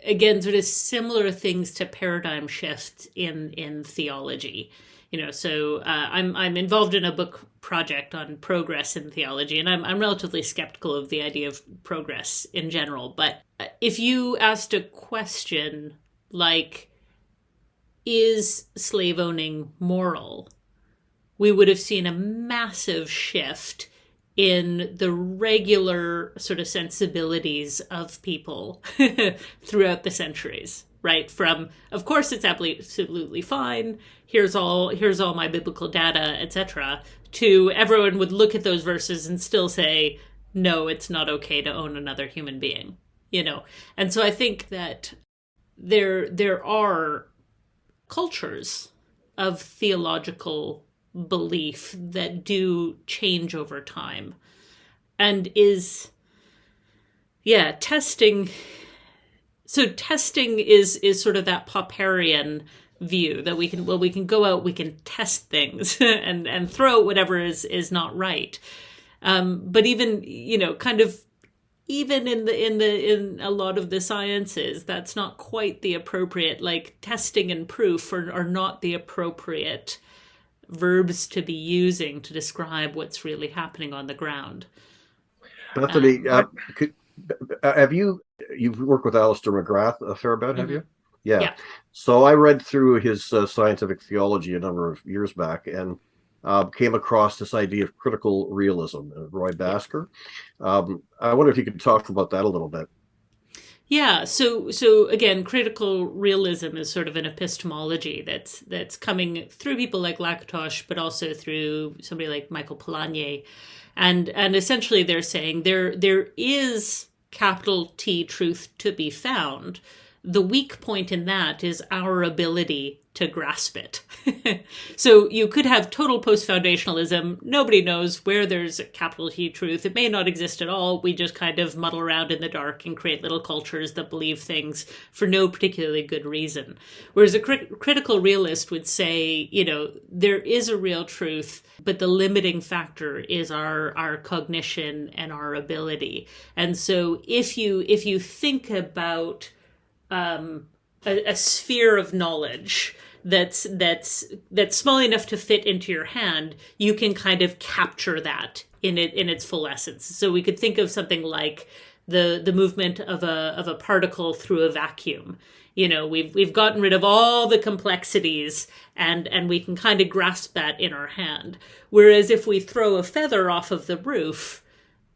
again, sort of similar things to paradigm shifts in theology. So I'm involved in a book project on progress in theology, and I'm relatively skeptical of the idea of progress in general. But if you asked a question like, is slave owning moral? We would have seen a massive shift in the regular sort of sensibilities of people throughout the centuries. Right? From, of course, it's absolutely fine. Here's all my biblical data, etc. To everyone would look at those verses and still say, no, it's not okay to own another human being. And so I think that there are cultures of theological belief that do change over time, and testing. So testing is sort of that Popperian view that we can go out, we can test things and throw out whatever is not right. But even, kind of even in a lot of the sciences, that's not quite the appropriate, like testing and proof are not the appropriate verbs to be using to describe what's really happening on the ground. Bethany, you've worked with Alistair McGrath a fair bit, have you? Yeah. So I read through his scientific theology a number of years back and came across this idea of critical realism, Roy Basker. I wonder if you could talk about that a little bit. Yeah, so again, critical realism is sort of an epistemology that's coming through people like Lakatos, but also through somebody like Michael Polanyi, and essentially they're saying there is capital T truth to be found. The weak point in that is our ability to grasp it. So you could have total post-foundationalism. Nobody knows where there's a capital T truth. It may not exist at all. We just kind of muddle around in the dark and create little cultures that believe things for no particularly good reason. Whereas a critical realist would say, there is a real truth, but the limiting factor is our cognition and our ability. And so if you think about a sphere of knowledge that's small enough to fit into your hand, you can kind of capture that in its full essence. So we could think of something like the movement of a particle through a vacuum. We've gotten rid of all the complexities and we can kind of grasp that in our hand. Whereas if we throw a feather off of the roof,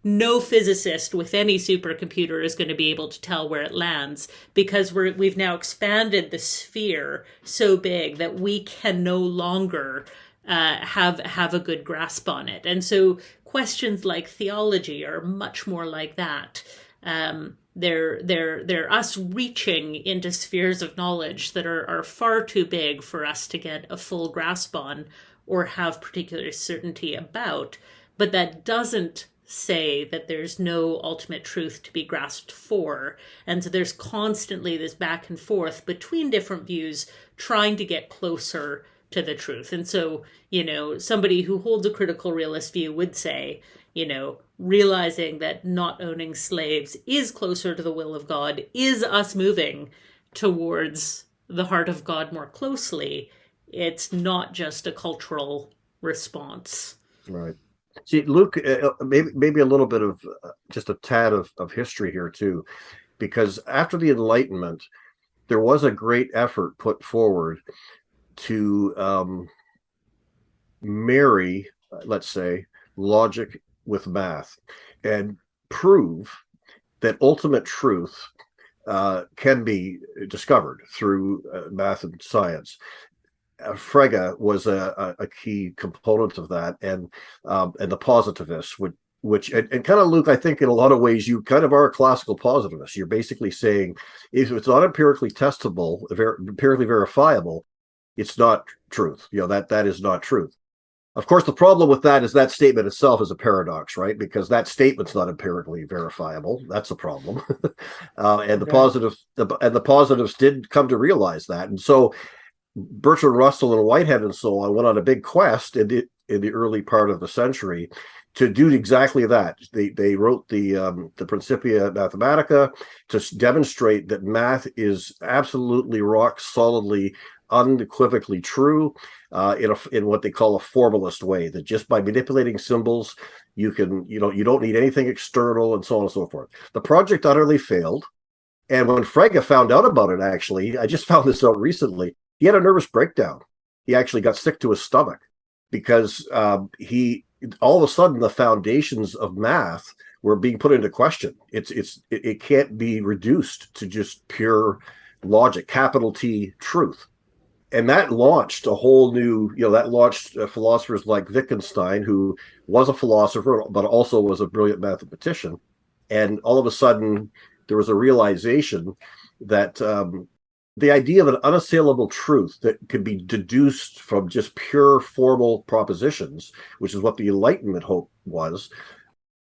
no physicist with any supercomputer is going to be able to tell where it lands, because we've now expanded the sphere so big that we can no longer have a good grasp on it. And so questions like theology are much more like that. They're us reaching into spheres of knowledge that are far too big for us to get a full grasp on or have particular certainty about, but that doesn't say that there's no ultimate truth to be grasped for. And so there's constantly this back and forth between different views trying to get closer to the truth. And so, somebody who holds a critical realist view would say, realizing that not owning slaves is closer to the will of God, is us moving towards the heart of God more closely. It's not just a cultural response. Right. See, Luke, maybe a little bit of just a tad of history here too, because after the Enlightenment, there was a great effort put forward to marry, let's say, logic with math and prove that ultimate truth can be discovered through math and science. Frege was a key component of that, and the positivists which kind of, Luke, I think in a lot of ways you kind of are a classical positivist. You're basically saying if it's not empirically testable, empirically verifiable, it's not truth. That is not truth. Of course, the problem with that is that statement itself is a paradox, right? Because that statement's not empirically verifiable. That's a problem. And the positives did come to realize that, and so Bertrand Russell and Whitehead and so on went on a big quest in the early part of the century to do exactly that. They wrote the Principia Mathematica to demonstrate that math is absolutely rock solidly, unequivocally true in what they call a formalist way. That just by manipulating symbols, you don't need anything external, and so on and so forth. The project utterly failed, and when Frege found out about it, actually, I just found this out recently. He had a nervous breakdown. He actually got sick to his stomach because all of a sudden the foundations of math were being put into question. It can't be reduced to just pure logic, capital T truth. And that launched a whole new, philosophers like Wittgenstein, who was a philosopher, but also was a brilliant mathematician. And all of a sudden there was a realization that the idea of an unassailable truth that could be deduced from just pure formal propositions, which is what the Enlightenment hope was,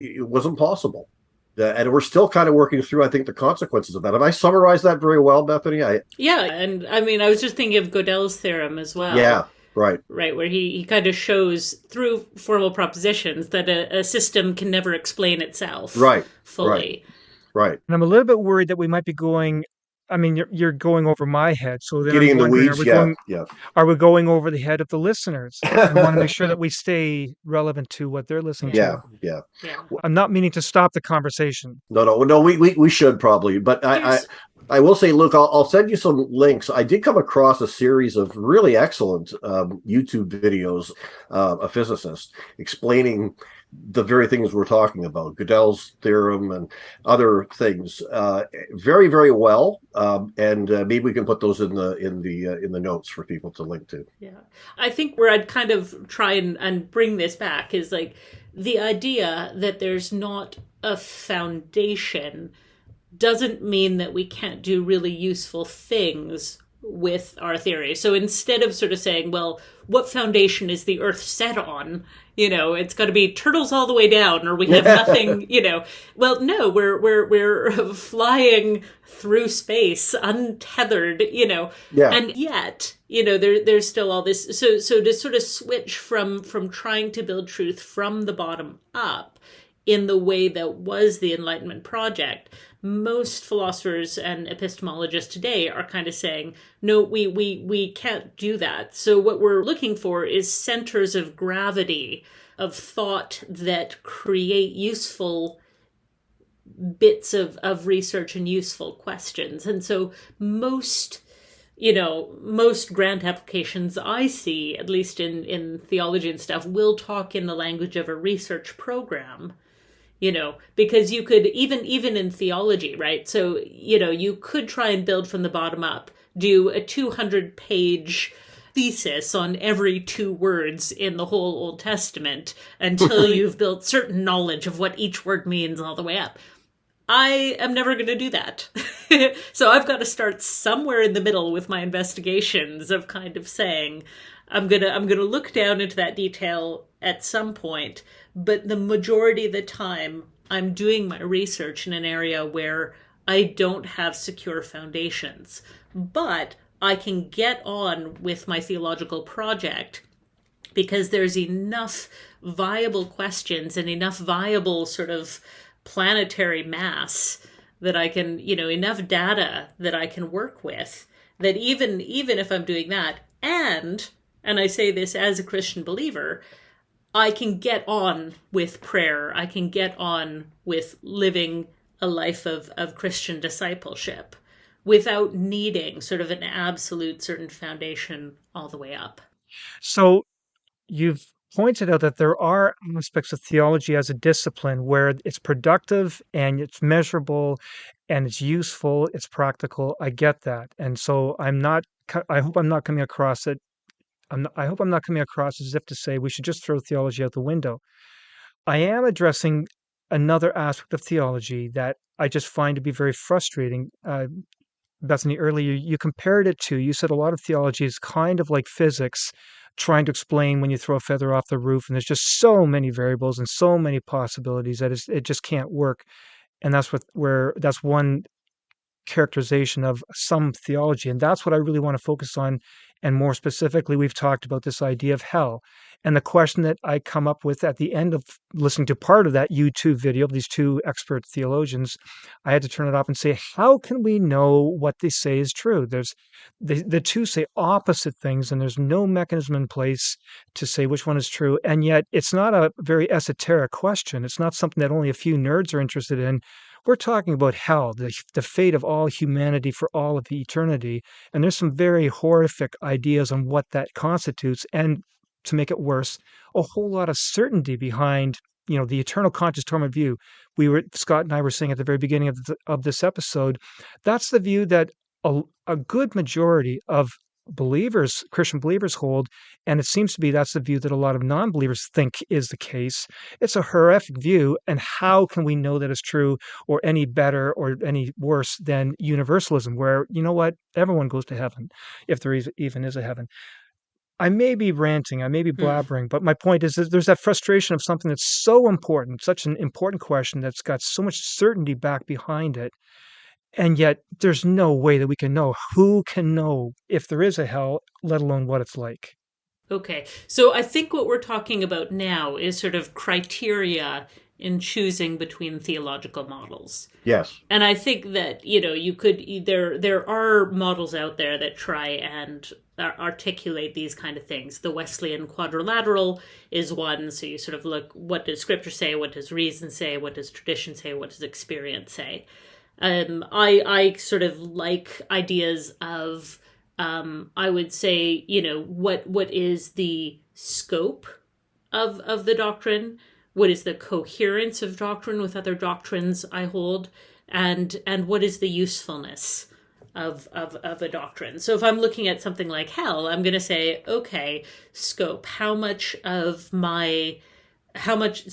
it wasn't possible. And we're still kind of working through, I think, the consequences of that. Have I summarized that very well, Bethany? Yeah, and I mean, I was just thinking of Gödel's theorem as well. Yeah, right. Right, where he kind of shows through formal propositions that a system can never explain itself fully. Right. And I'm a little bit worried that we might be going I mean, you're going over my head. So then Getting I'm in the wondering, weeds. Yeah. Yeah. are we going over the head of the listeners? I want to make sure that we stay relevant to what they're listening Yeah. to. Yeah. Yeah. I'm not meaning to stop the conversation. No. We should probably, but Here's I will say, Luke, I'll send you some links. I did come across a series of really excellent YouTube videos, a physicist explaining the very things we're talking about, Gödel's theorem and other things, very, very well. And maybe we can put those in the notes for people to link to. Yeah. I think where I'd kind of try and bring this back is like the idea that there's not a foundation doesn't mean that we can't do really useful things with our theory. So instead of sort of saying, well, what foundation is the Earth set on? It's got to be turtles all the way down, or we have nothing. Well, no, we're flying through space untethered. Yeah. And yet, there's still all this. So to sort of switch from trying to build truth from the bottom up in the way that was the Enlightenment project, most philosophers and epistemologists today are kind of saying, no, we can't do that. So what we're looking for is centers of gravity of thought that create useful bits of research and useful questions. And so most grant applications I see, at least in theology and stuff, will talk in the language of a research program. Because you could, even in theology, right? So, you could try and build from the bottom up, do a 200-page thesis on every 2 words in the whole Old Testament until you've built certain knowledge of what each word means all the way up. I am never going to do that. So I've got to start somewhere in the middle with my investigations of kind of saying, I'm going to look down into that detail at some point, but the majority of the time I'm doing my research in an area where I don't have secure foundations, but I can get on with my theological project because there's enough viable questions and enough viable sort of planetary mass that I can, enough data that I can work with, that even if I'm doing that, and I say this as a Christian believer, I can get on with prayer. I can get on with living a life of Christian discipleship without needing sort of an absolute certain foundation all the way up. So you've pointed out that there are aspects of theology as a discipline where it's productive and it's measurable and it's useful, it's practical. I get that. And so I hope I'm not coming across it. I hope I'm not coming across as if to say we should just throw theology out the window. I am addressing another aspect of theology that I just find to be very frustrating. Bethany, earlier you compared it to, you said a lot of theology is kind of like physics, trying to explain when you throw a feather off the roof, and there's just so many variables and so many possibilities that it just can't work. And that's one characterization of some theology. And that's what I really want to focus on. And more specifically, we've talked about this idea of hell. And the question that I come up with at the end of listening to part of that YouTube video of these 2 expert theologians, I had to turn it off and say, how can we know what they say is true? The 2 say opposite things, and there's no mechanism in place to say which one is true. And yet it's not a very esoteric question. It's not something that only a few nerds are interested in. We're talking about hell, the fate of all humanity for all of eternity. And there's some very horrific ideas on what that constitutes. And to make it worse, a whole lot of certainty behind, the eternal conscious torment view. Scott and I were saying at the very beginning of this episode, that's the view that a good majority of Christian believers hold, and it seems to be that's the view that a lot of non-believers think is the case. It's a horrific view, and how can we know that it's true or any better or any worse than universalism, where, everyone goes to heaven, if there even is a heaven. I may be ranting, I may be blabbering, but my point is that there's that frustration of something that's so important, such an important question that's got so much certainty back behind it. And yet there's no way that we can know. Who can know if there is a hell, let alone what it's like? Okay. So I think what we're talking about now is sort of criteria in choosing between theological models. Yes. And I think that, you could there are models out there that try and articulate these kind of things. The Wesleyan quadrilateral is one. So you sort of look, what does scripture say? What does reason say? What does tradition say? What does experience say? I sort of like ideas of, I would say, what is the scope of the doctrine? What is the coherence of doctrine with other doctrines I hold? And what is the usefulness of a doctrine? So if I'm looking at something like hell, I'm going to say, okay, scope, how much, so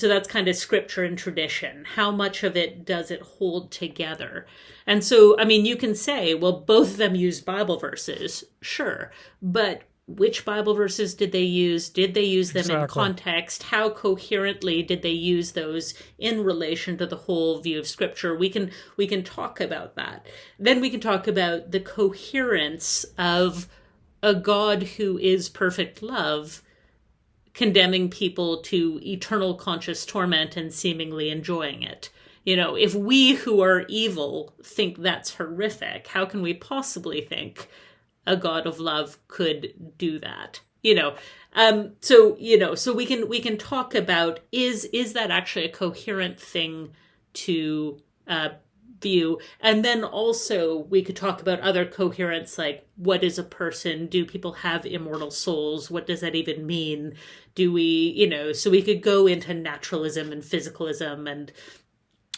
that's kind of scripture and tradition. How much of it does it hold together? And so, I mean, you can say, well, both of them use Bible verses, sure, but which Bible verses did they use? Did they use them in context? How coherently did they use those in relation to the whole view of Scripture? We can talk about that. Then we can talk about the coherence of a God who is perfect love condemning people to eternal conscious torment and seemingly enjoying it. If we who are evil think that's horrific, how can we possibly think a God of love could do that? So we can talk about, is that actually a coherent thing to view? And then also we could talk about other coherence, like what is a person? Do people have immortal souls? What does that even mean? Do we, so we could go into naturalism and physicalism and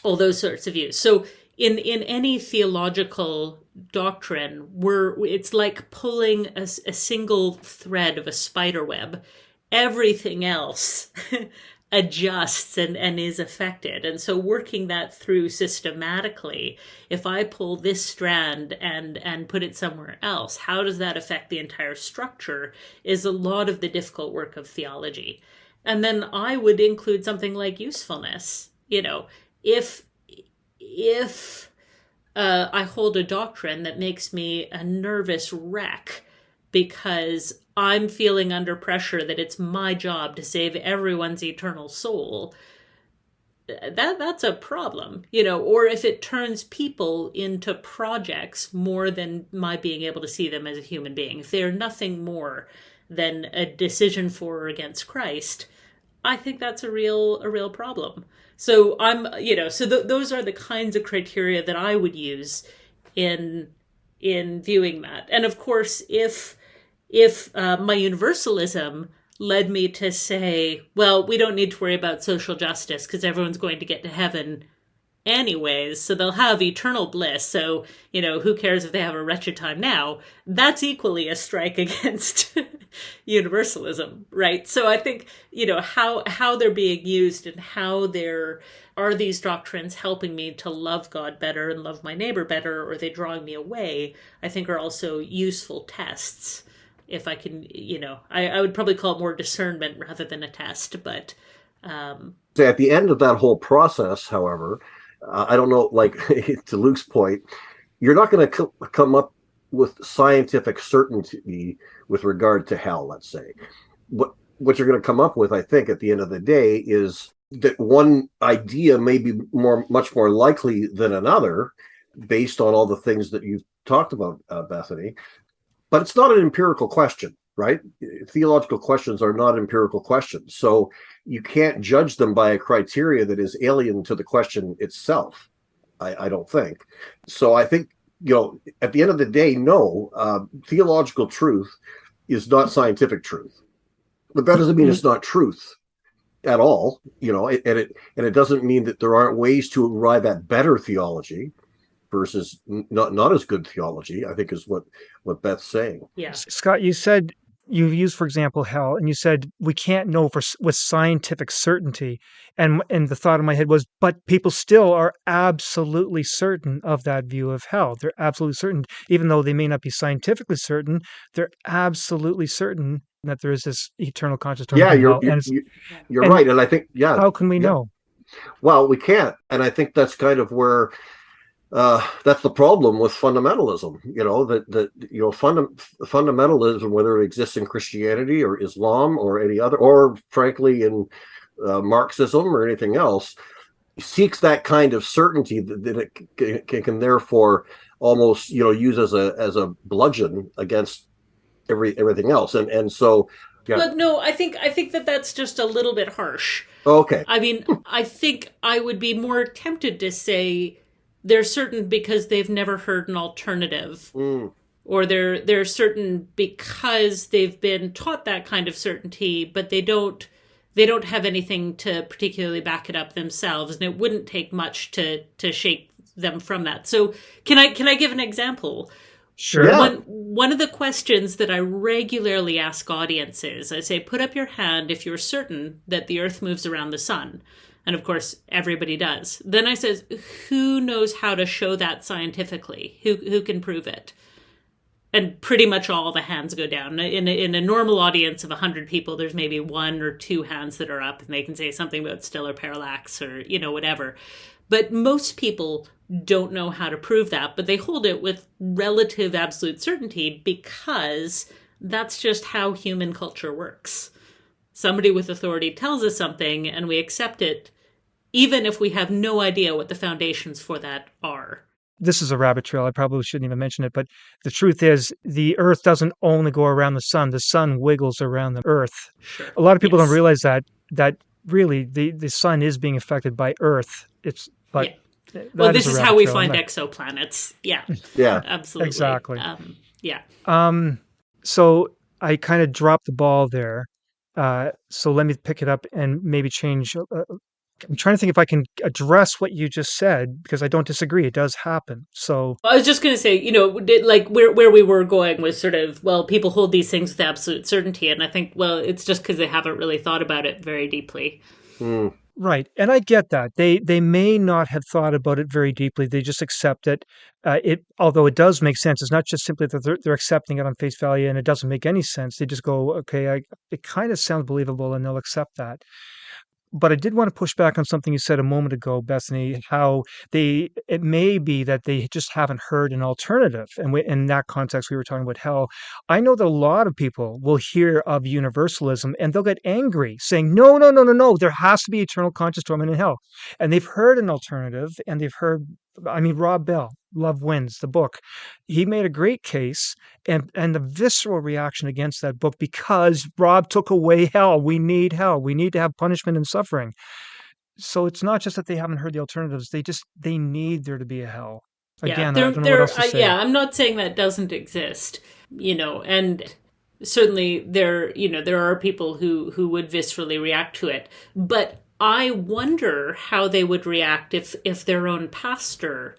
all those sorts of views. So in any theological doctrine, it's like pulling a single thread of a spider web. Everything else adjusts and is affected. And so working that through systematically, if I pull this strand and put it somewhere else, how does that affect the entire structure, is a lot of the difficult work of theology. And then I would include something like usefulness. If I hold a doctrine that makes me a nervous wreck because I'm feeling under pressure that it's my job to save everyone's eternal soul, that's a problem, or if it turns people into projects more than my being able to see them as a human being, if they're nothing more than a decision for or against Christ, I think that's a real problem. So those are the kinds of criteria that I would use in viewing that. And of course, if my universalism led me to say, well, we don't need to worry about social justice because everyone's going to get to heaven anyways, so they'll have eternal bliss. So, who cares if they have a wretched time now? That's equally a strike against universalism, right? So I think, how they're being used and are these doctrines helping me to love God better and love my neighbor better, or are they drawing me away, I think are also useful tests. If I can, I would probably call it more discernment rather than a test, but... So at the end of that whole process, however, I don't know, like to Luke's point, you're not going to come up with scientific certainty with regard to hell, let's say. What you're going to come up with, I think, at the end of the day is that one idea may be much more likely than another based on all the things that you've talked about, Bethany. But it's not an empirical question, right? Theological questions are not empirical questions. So you can't judge them by a criteria that is alien to the question itself, I don't think. So I think, at the end of the day, no, theological truth is not scientific truth. But that doesn't mean it's not truth at all, and it doesn't mean that there aren't ways to arrive at better theology versus not as good theology, I think is what Beth's saying. Yeah. Scott, you said you've used, for example, hell, and you said we can't know with scientific certainty. And the thought in my head was, but people still are absolutely certain of that view of hell. They're absolutely certain, even though they may not be scientifically certain, they're absolutely certain that there is this eternal conscious torment. Yeah, you're right. And I think, how can we know? Well, we can't. And I think that's kind of where that's the problem with fundamentalism. Fundamentalism, whether it exists in Christianity or Islam or any other, or frankly in Marxism or anything else, seeks that kind of certainty that it can therefore almost use as a bludgeon against everything else. And so yeah. Well, no, I think that that's just a little bit harsh. Okay. I mean, I think I would be more tempted to say they're certain because they've never heard an alternative, or they're certain because they've been taught that kind of certainty, but they don't have anything to particularly back it up themselves, and it wouldn't take much to shake them from that. So can I give an example? Sure. Yeah. One of the questions that I regularly ask audiences, I say, put up your hand if you're certain that the Earth moves around the sun. And of course, everybody does. Then I says, who knows how to show that scientifically? Who can prove it? And pretty much all the hands go down. In a normal audience of 100 people, there's maybe 1 or 2 hands that are up, and they can say something about stellar parallax or, whatever. But most people don't know how to prove that, but they hold it with relative absolute certainty because that's just how human culture works. Somebody with authority tells us something and we accept it, even if we have no idea what the foundations for that are. This is a rabbit trail. I probably shouldn't even mention it, but the truth is the Earth doesn't only go around the sun. The sun wiggles around the Earth. Sure. A lot of people Yes. don't realize that really the sun is being affected by Earth. But Yeah. that Well, this a is rabbit how we trail. find exoplanets. Yeah, Yeah. absolutely. Exactly. Yeah. So I kind of dropped the ball there. So let me pick it up and maybe change. I'm trying to think if I can address what you just said because I don't disagree. It does happen. So Well, I was just going to say, like where we were going was sort of, well, people hold these things with absolute certainty. And I think, well, it's just because they haven't really thought about it very deeply. right, and I get that they may not have thought about it very deeply. They just accept it. Although it does make sense. It's not just simply that they're accepting it on face value and it doesn't make any sense. They just go, okay, it kind of sounds believable, and they'll accept that. But I did want to push back on something you said a moment ago, Bethany, how it may be that they just haven't heard an alternative. And in that context, we were talking about hell. I know that a lot of people will hear of universalism and they'll get angry saying, no, no, no, no, no, there has to be eternal conscious torment in hell. And they've heard an alternative and Rob Bell, Love Wins, the book. He made a great case and the visceral reaction against that book because Rob took away hell. We need hell. We need to have punishment and suffering. So it's not just that they haven't heard the alternatives. They need there to be a hell. Again, I don't know what else to say. Yeah, I'm not saying that doesn't exist, and certainly there are people who would viscerally react to it. But I wonder how they would react if their own pastor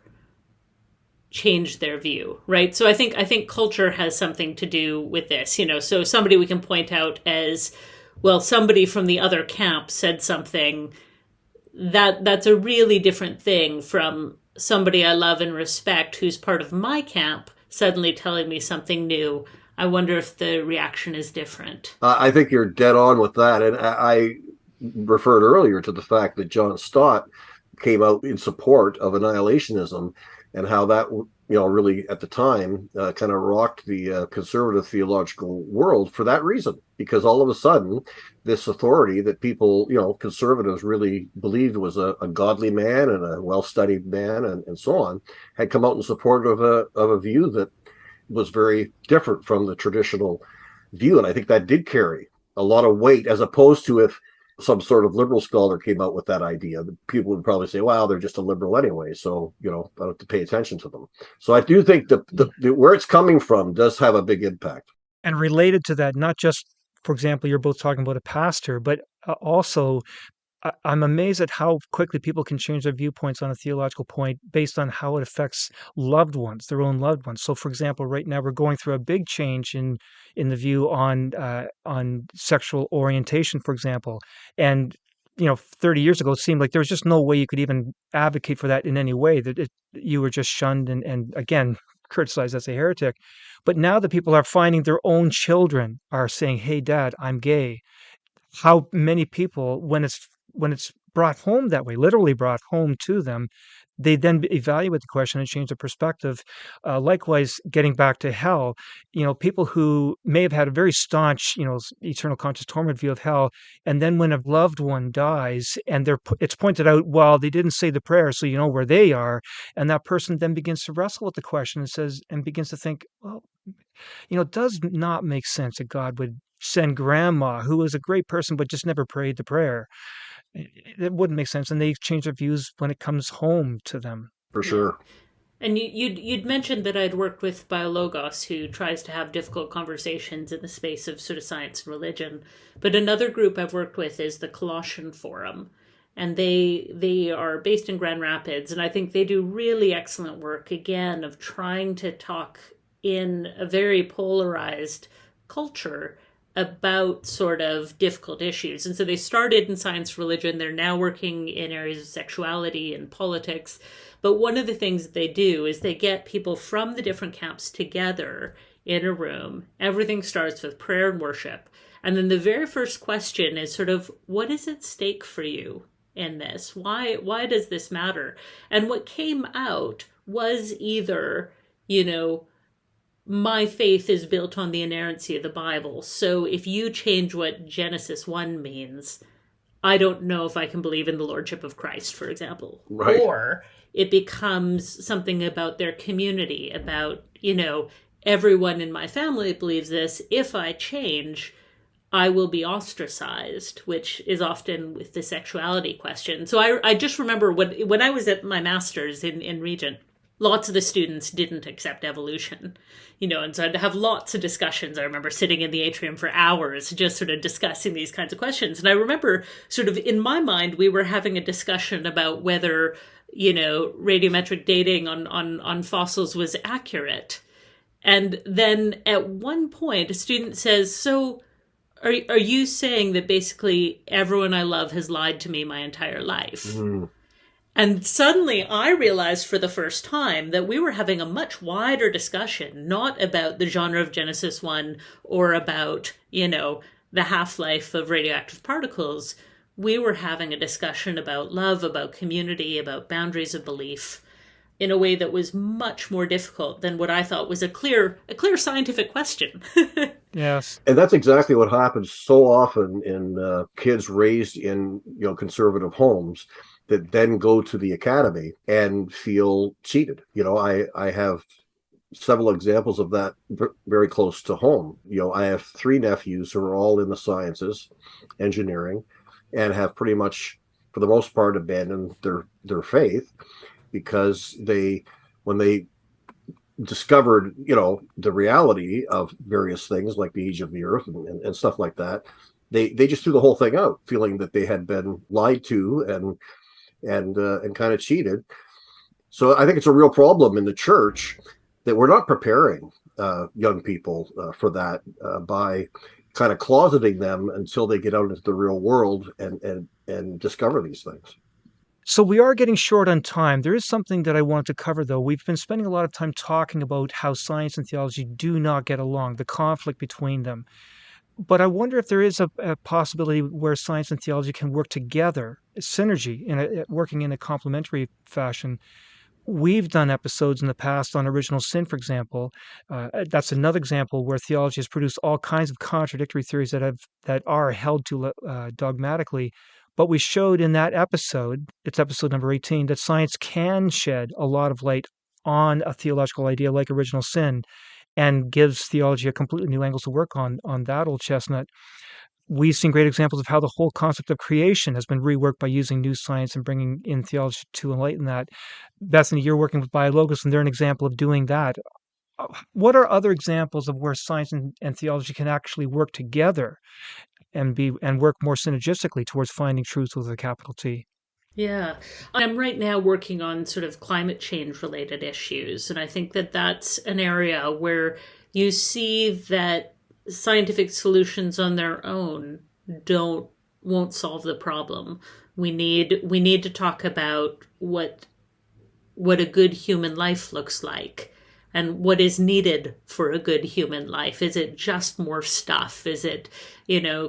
changed their view, right? So I think culture has something to do with this, so somebody we can point out as, well, somebody from the other camp said something that's a really different thing from somebody I love and respect who's part of my camp suddenly telling me something new. I wonder if the reaction is different. I think you're dead on with that. And I referred earlier to the fact that John Stott came out in support of annihilationism and how that, really at the time kind of rocked the conservative theological world for that reason, because all of a sudden this authority that people, conservatives really believed was a godly man and a well-studied man and so on, had come out in support of a view that was very different from the traditional view. And I think that did carry a lot of weight, as opposed to if some sort of liberal scholar came out with that idea, people would probably say, well, they're just a liberal anyway, so I don't have to pay attention to them. So I do think the where it's coming from does have a big impact. And related to that, not just, for example, you're both talking about a pastor, but also I'm amazed at how quickly people can change their viewpoints on a theological point based on how it affects loved ones, their own loved ones. So, for example, right now we're going through a big change in the view on sexual orientation, for example. And 30 years ago, it seemed like there was just no way you could even advocate for that in any way. That you were just shunned and again criticized as a heretic. But now that people are finding their own children are saying, "Hey, Dad, I'm gay." How many people, when it's brought home that way, literally brought home to them, they then evaluate the question and change their perspective. Likewise, getting back to hell, people who may have had a very staunch, eternal conscious torment view of hell, and then when a loved one dies and it's pointed out, well, they didn't say the prayer, so you know where they are, and that person then begins to wrestle with the question and begins to think, well, it does not make sense that God would send grandma, who was a great person but just never prayed the prayer. It wouldn't make sense, and they change their views when it comes home to them. For sure. And you'd mentioned that I'd worked with Biologos, who tries to have difficult conversations in the space of sort of science and religion. But another group I've worked with is the Colossian Forum. And they are based in Grand Rapids. And I think they do really excellent work, again, of trying to talk in a very polarized culture about sort of difficult issues. And so they started in science, religion. They're now working in areas of sexuality and politics. But one of the things that they do is they get people from the different camps together in a room. Everything starts with prayer and worship. And then the very first question is sort of, what is at stake for you in this? Why does this matter? And what came out was either, my faith is built on the inerrancy of the Bible. So if you change what Genesis 1 means, I don't know if I can believe in the Lordship of Christ, for example. Right. Or it becomes something about their community, about, everyone in my family believes this. If I change, I will be ostracized, which is often with the sexuality question. So I just remember when I was at my master's in Regent, lots of the students didn't accept evolution, and so I'd have lots of discussions. I remember sitting in the atrium for hours just sort of discussing these kinds of questions. And I remember sort of in my mind, we were having a discussion about whether, radiometric dating on fossils was accurate. And then at one point, a student says, so are you saying that basically everyone I love has lied to me my entire life? Mm. And suddenly I realized for the first time that we were having a much wider discussion, not about the genre of Genesis 1 or about, the half-life of radioactive particles. We were having a discussion about love, about community, about boundaries of belief in a way that was much more difficult than what I thought was a clear scientific question. Yes. And that's exactly what happens so often in kids raised in, conservative homes, that then go to the academy and feel cheated. I have several examples of that very close to home. I have 3 nephews who are all in the sciences, engineering, and have pretty much, for the most part, abandoned their faith because when they discovered, the reality of various things like the age of the earth and stuff like that, they just threw the whole thing out, feeling that they had been lied to and kind of cheated. So I think it's a real problem in the church that we're not preparing young people for that by kind of closeting them until they get out into the real world and discover these things. So we are getting short on time. There is something that I want to cover, though. We've been spending a lot of time talking about how science and theology do not get along, the conflict between them. But I wonder if there is a possibility where science and theology can work together, synergy, working in a complementary fashion. We've done episodes in the past on original sin, for example. That's another example where theology has produced all kinds of contradictory theories that are held to dogmatically. But we showed in that episode, it's episode number 18, that science can shed a lot of light on a theological idea like original sin, and gives theology a completely new angle to work on that old chestnut. We've seen great examples of how the whole concept of creation has been reworked by using new science and bringing in theology to enlighten that. Bethany, you're working with Biologos, and they're an example of doing that. What are other examples of where science and theology can actually work together and work more synergistically towards finding truth with a capital T? Yeah. I'm right now working on sort of climate change related issues. And I think that that's an area where you see that scientific solutions on their own won't solve the problem. We need to talk about what a good human life looks like and what is needed for a good human life. Is it just more stuff? Is it,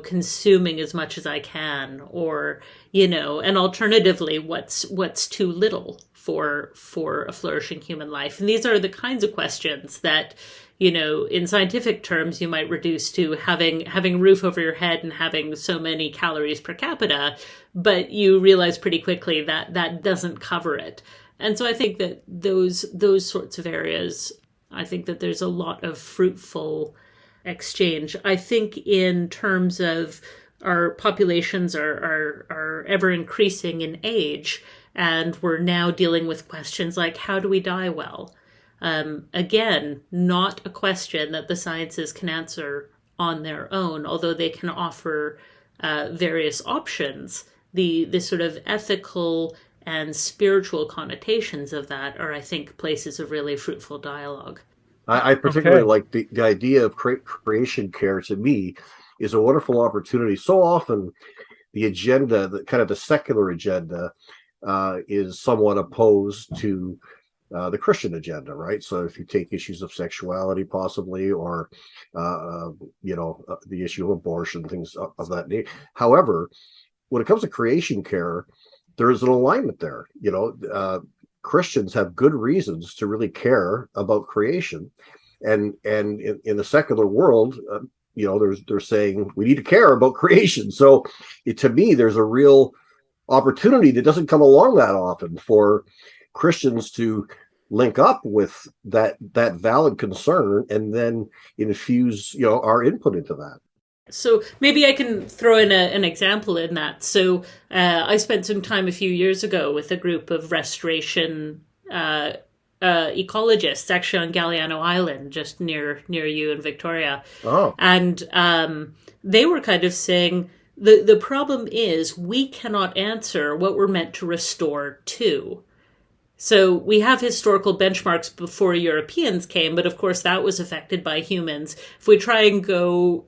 consuming as much as I can? Or, and alternatively, what's too little for a flourishing human life? And these are the kinds of questions that, in scientific terms, you might reduce to having a roof over your head and having so many calories per capita, but you realize pretty quickly that that doesn't cover it. And so I think that those sorts of areas, I think that there's a lot of fruitful exchange. I think in terms of our populations are ever increasing in age, and we're now dealing with questions like, how do we die well? Again, not a question that the sciences can answer on their own, although they can offer various options. The sort of ethical and spiritual connotations of that are, I think, places of really fruitful dialogue. I particularly like the idea of creation care. To me, is a wonderful opportunity. So often the agenda, the kind of the secular agenda, is somewhat opposed to the Christian agenda, right? So if you take issues of sexuality, possibly, or the issue of abortion, things of that nature. However, when it comes to creation care, there is an alignment there. Christians have good reasons to really care about creation, and in the secular world, they're saying we need to care about creation. So to me, there's a real opportunity that doesn't come along that often for Christians to link up with that valid concern and then infuse our input into that. So maybe I can throw in an example in that. So I spent some time a few years ago with a group of restoration ecologists, actually on Galiano Island, just near you in Victoria. Oh. And they were kind of saying the problem is we cannot answer what we're meant to restore to. So we have historical benchmarks before Europeans came, but of course that was affected by humans. If we try and go,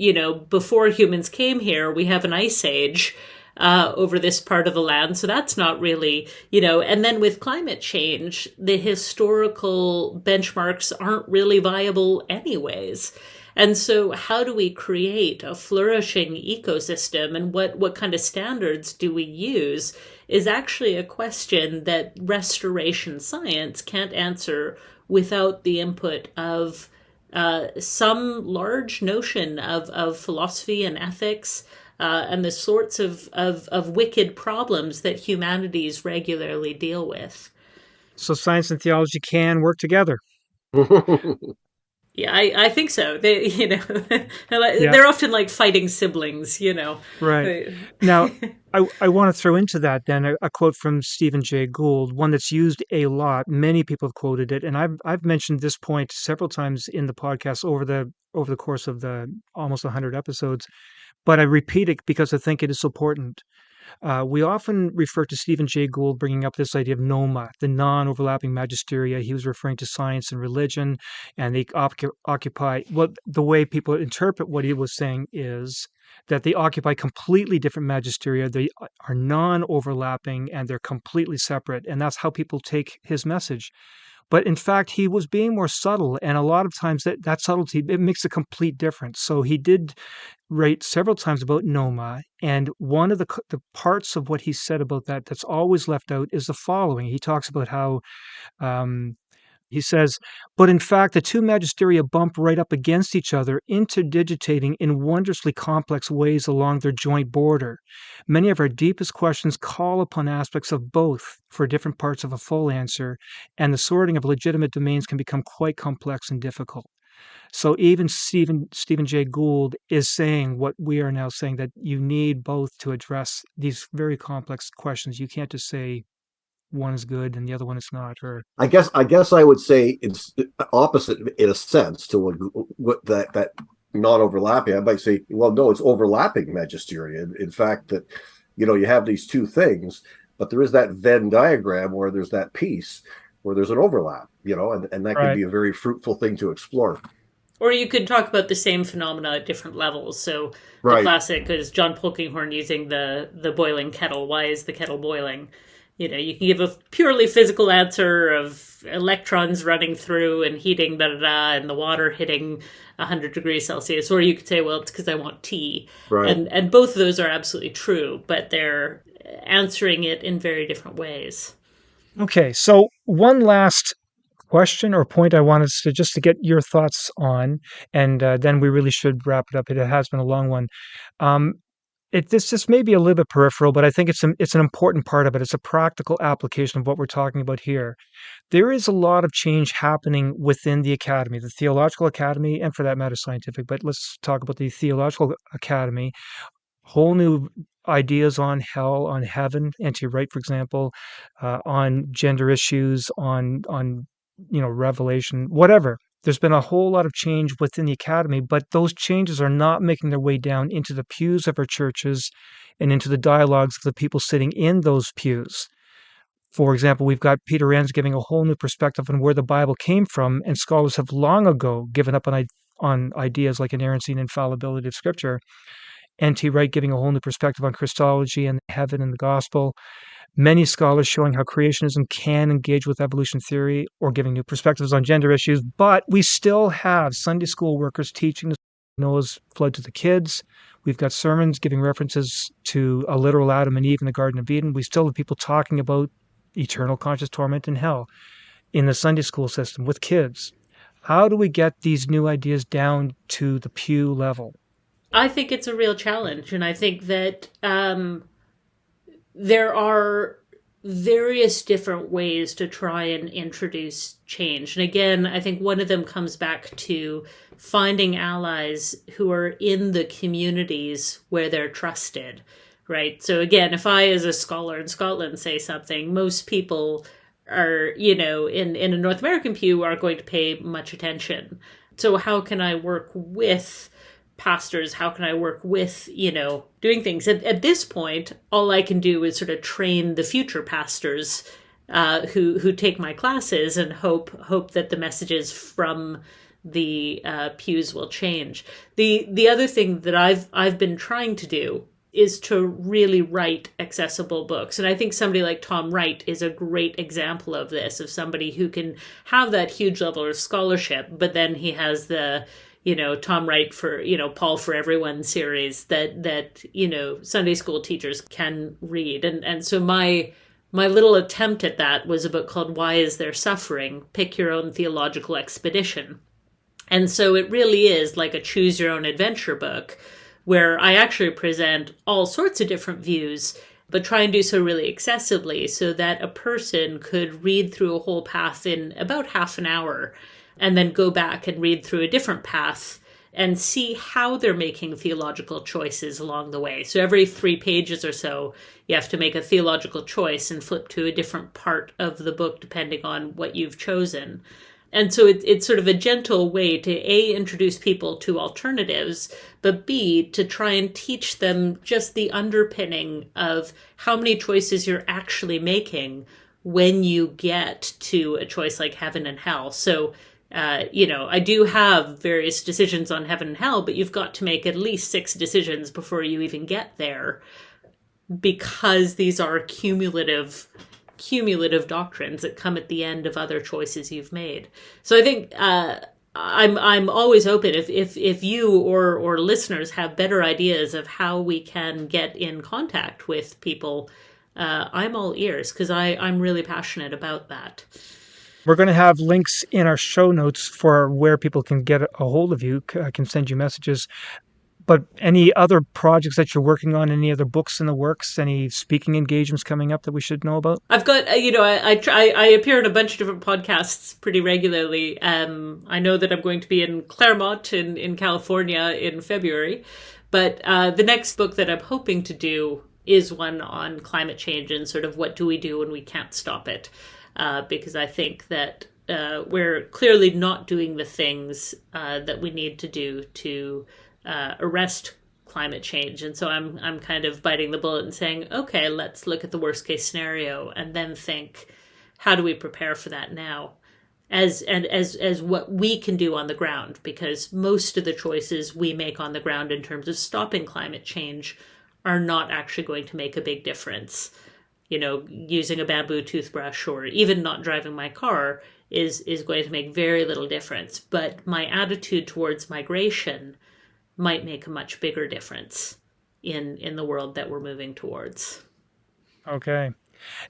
before humans came here, we have an ice age over this part of the land. So that's not really, and then with climate change, the historical benchmarks aren't really viable anyways. And so how do we create a flourishing ecosystem, and what kind of standards do we use is actually a question that restoration science can't answer without the input of some large notion of philosophy and ethics, and the sorts of wicked problems that humanities regularly deal with. So science and theology can work together. Yeah, I think so. They, they're often like fighting siblings, Right. Now, I want to throw into that then a quote from Stephen Jay Gould, one that's used a lot. Many people have quoted it, and I've mentioned this point several times in the podcast over the course of the almost 100 episodes, but I repeat it because I think it is important. We often refer to Stephen Jay Gould bringing up this idea of noma, the non-overlapping magisteria. He was referring to science and religion, and they occupy, the way people interpret what he was saying is that they occupy completely different magisteria. They are non-overlapping, and they're completely separate, and that's how people take his message. But in fact, he was being more subtle, and a lot of times that subtlety, it makes a complete difference. So he did write several times about noma, and one of the parts of what he said about that's always left out is the following. He talks about how he says, but in fact, the two magisteria bump right up against each other, interdigitating in wondrously complex ways along their joint border. Many of our deepest questions call upon aspects of both for different parts of a full answer, and the sorting of legitimate domains can become quite complex and difficult. So even Stephen Jay Gould is saying what we are now saying, that you need both to address these very complex questions. You can't just say one is good and the other one is not. Or I guess I would say it's opposite in a sense to what that non-overlapping. I might say, well, no, it's overlapping magisteria. In fact, that you have these two things, but there is that Venn diagram where there's that piece where there's an overlap, and that can be a very fruitful thing to explore. Or you could talk about the same phenomena at different levels. So the classic is John Polkinghorne using the boiling kettle. Why is the kettle boiling? You can give a purely physical answer of electrons running through and heating, and the water hitting 100 degrees Celsius. Or you could say, well, it's because I want tea. Right. And both of those are absolutely true, but they're answering it in very different ways. Okay, so one last question or point I wanted to just to get your thoughts on, and then we really should wrap it up. It has been a long one. Um, this just may be a little bit peripheral, but I think it's an important part of it. It's a practical application of what we're talking about here. There is a lot of change happening within the academy, the theological academy, and for that matter, scientific. But let's talk about the theological academy. Whole new ideas on hell, on heaven, N.T. Wright, for example, on gender issues, on revelation, whatever. There's been a whole lot of change within the academy, but those changes are not making their way down into the pews of our churches and into the dialogues of the people sitting in those pews. For example, we've got Peter Enns giving a whole new perspective on where the Bible came from, and scholars have long ago given up on ideas like inerrancy and infallibility of Scripture. N.T. Wright giving a whole new perspective on Christology and heaven and the gospel. Many scholars showing how creationism can engage with evolution theory or giving new perspectives on gender issues. But we still have Sunday school workers teaching Noah's flood to the kids. We've got sermons giving references to a literal Adam and Eve in the Garden of Eden. We still have people talking about eternal conscious torment in hell in the Sunday school system with kids. How do we get these new ideas down to the pew level? I think it's a real challenge, and I think that there are various different ways to try and introduce change. And again, I think one of them comes back to finding allies who are in the communities where they're trusted, right? So again, if I, as a scholar in Scotland, say something, most people are, in a North American pew are going to pay much attention. So how can I work with pastors? How can I work with, doing things? At this point, all I can do is sort of train the future pastors who take my classes and hope that the messages from the pews will change. The other thing that I've been trying to do is to really write accessible books. And I think somebody like Tom Wright is a great example of this, of somebody who can have that huge level of scholarship, but then he has the Tom Wright for, Paul for Everyone series that Sunday school teachers can read. And so my little attempt at that was a book called Why Is There Suffering? Pick Your Own Theological Expedition. And so it really is like a choose your own adventure book where I actually present all sorts of different views, but try and do so really accessibly so that a person could read through a whole path in about half an hour and then go back and read through a different path and see how they're making theological choices along the way. So every 3 pages or so, you have to make a theological choice and flip to a different part of the book depending on what you've chosen. And so it's sort of a gentle way to A, introduce people to alternatives, but B, to try and teach them just the underpinning of how many choices you're actually making when you get to a choice like heaven and hell. So I do have various decisions on heaven and hell, but you've got to make at least 6 decisions before you even get there, because these are cumulative doctrines that come at the end of other choices you've made. So I think I'm always open if you or listeners have better ideas of how we can get in contact with people. I'm all ears, because I'm really passionate about that. We're going to have links in our show notes for where people can get a hold of you, can send you messages. But any other projects that you're working on, any other books in the works, any speaking engagements coming up that we should know about? I've got, I appear in a bunch of different podcasts pretty regularly. I know that I'm going to be in Claremont in California in February. But the next book that I'm hoping to do is one on climate change and sort of what do we do when we can't stop it. Because I think that we're clearly not doing the things that we need to do to arrest climate change. And so I'm kind of biting the bullet and saying, okay, let's look at the worst case scenario and then think, how do we prepare for that now? As what we can do on the ground, because most of the choices we make on the ground in terms of stopping climate change are not actually going to make a big difference. Using a bamboo toothbrush or even not driving my car is going to make very little difference. But my attitude towards migration might make a much bigger difference in the world that we're moving towards. Okay.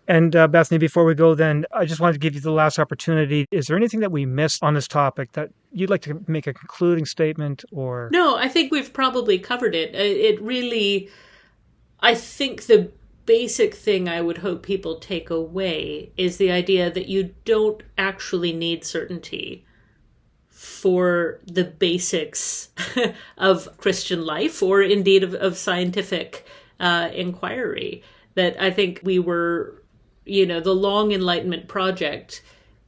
And Bethany, before we go then, I just wanted to give you the last opportunity. Is there anything that we missed on this topic that you'd like to make a concluding statement or? No, I think we've probably covered it. It really, I think the basic thing I would hope people take away is the idea that you don't actually need certainty for the basics of Christian life or indeed of scientific inquiry. That I think we were, the long Enlightenment project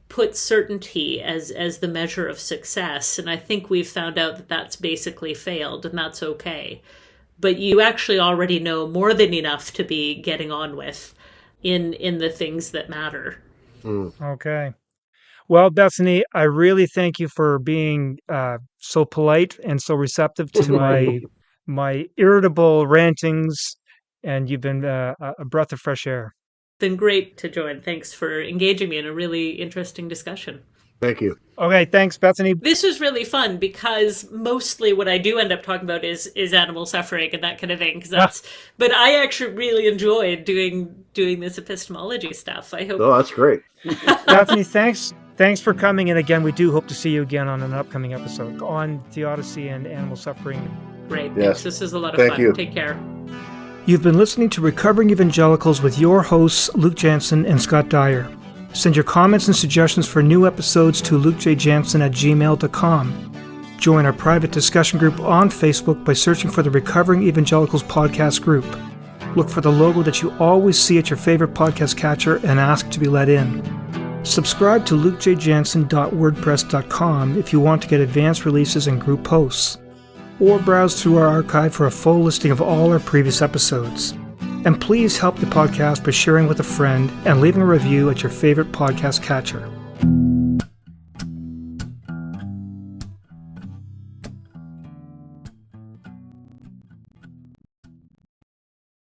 put certainty as the measure of success. And I think we've found out that that's basically failed, and that's okay. But you actually already know more than enough to be getting on with in the things that matter. Okay. Well, Bethany, I really thank you for being so polite and so receptive to my irritable rantings, and you've been a breath of fresh air. Been great to join. Thanks for engaging me in a really interesting discussion. Thank you. Okay, thanks, Bethany. This was really fun because mostly what I do end up talking about is animal suffering and that kind of thing. But I actually really enjoyed doing this epistemology stuff. I hope. Oh, that's great. Bethany, thanks for coming. And again, we do hope to see you again on an upcoming episode on Theodicy and animal suffering. Great. Yes. Thanks. This is a lot of Thank fun. you. Take care. You've been listening to Recovering Evangelicals with your hosts, Luke Jansen and Scott Dyer. Send your comments and suggestions for new episodes to lukejjansen@gmail.com. Join our private discussion group on Facebook by searching for the Recovering Evangelicals podcast group. Look for the logo that you always see at your favorite podcast catcher and ask to be let in. Subscribe to lukejjansen.wordpress.com if you want to get advanced releases and group posts, or browse through our archive for a full listing of all our previous episodes. And please help the podcast by sharing with a friend and leaving a review at your favorite podcast catcher.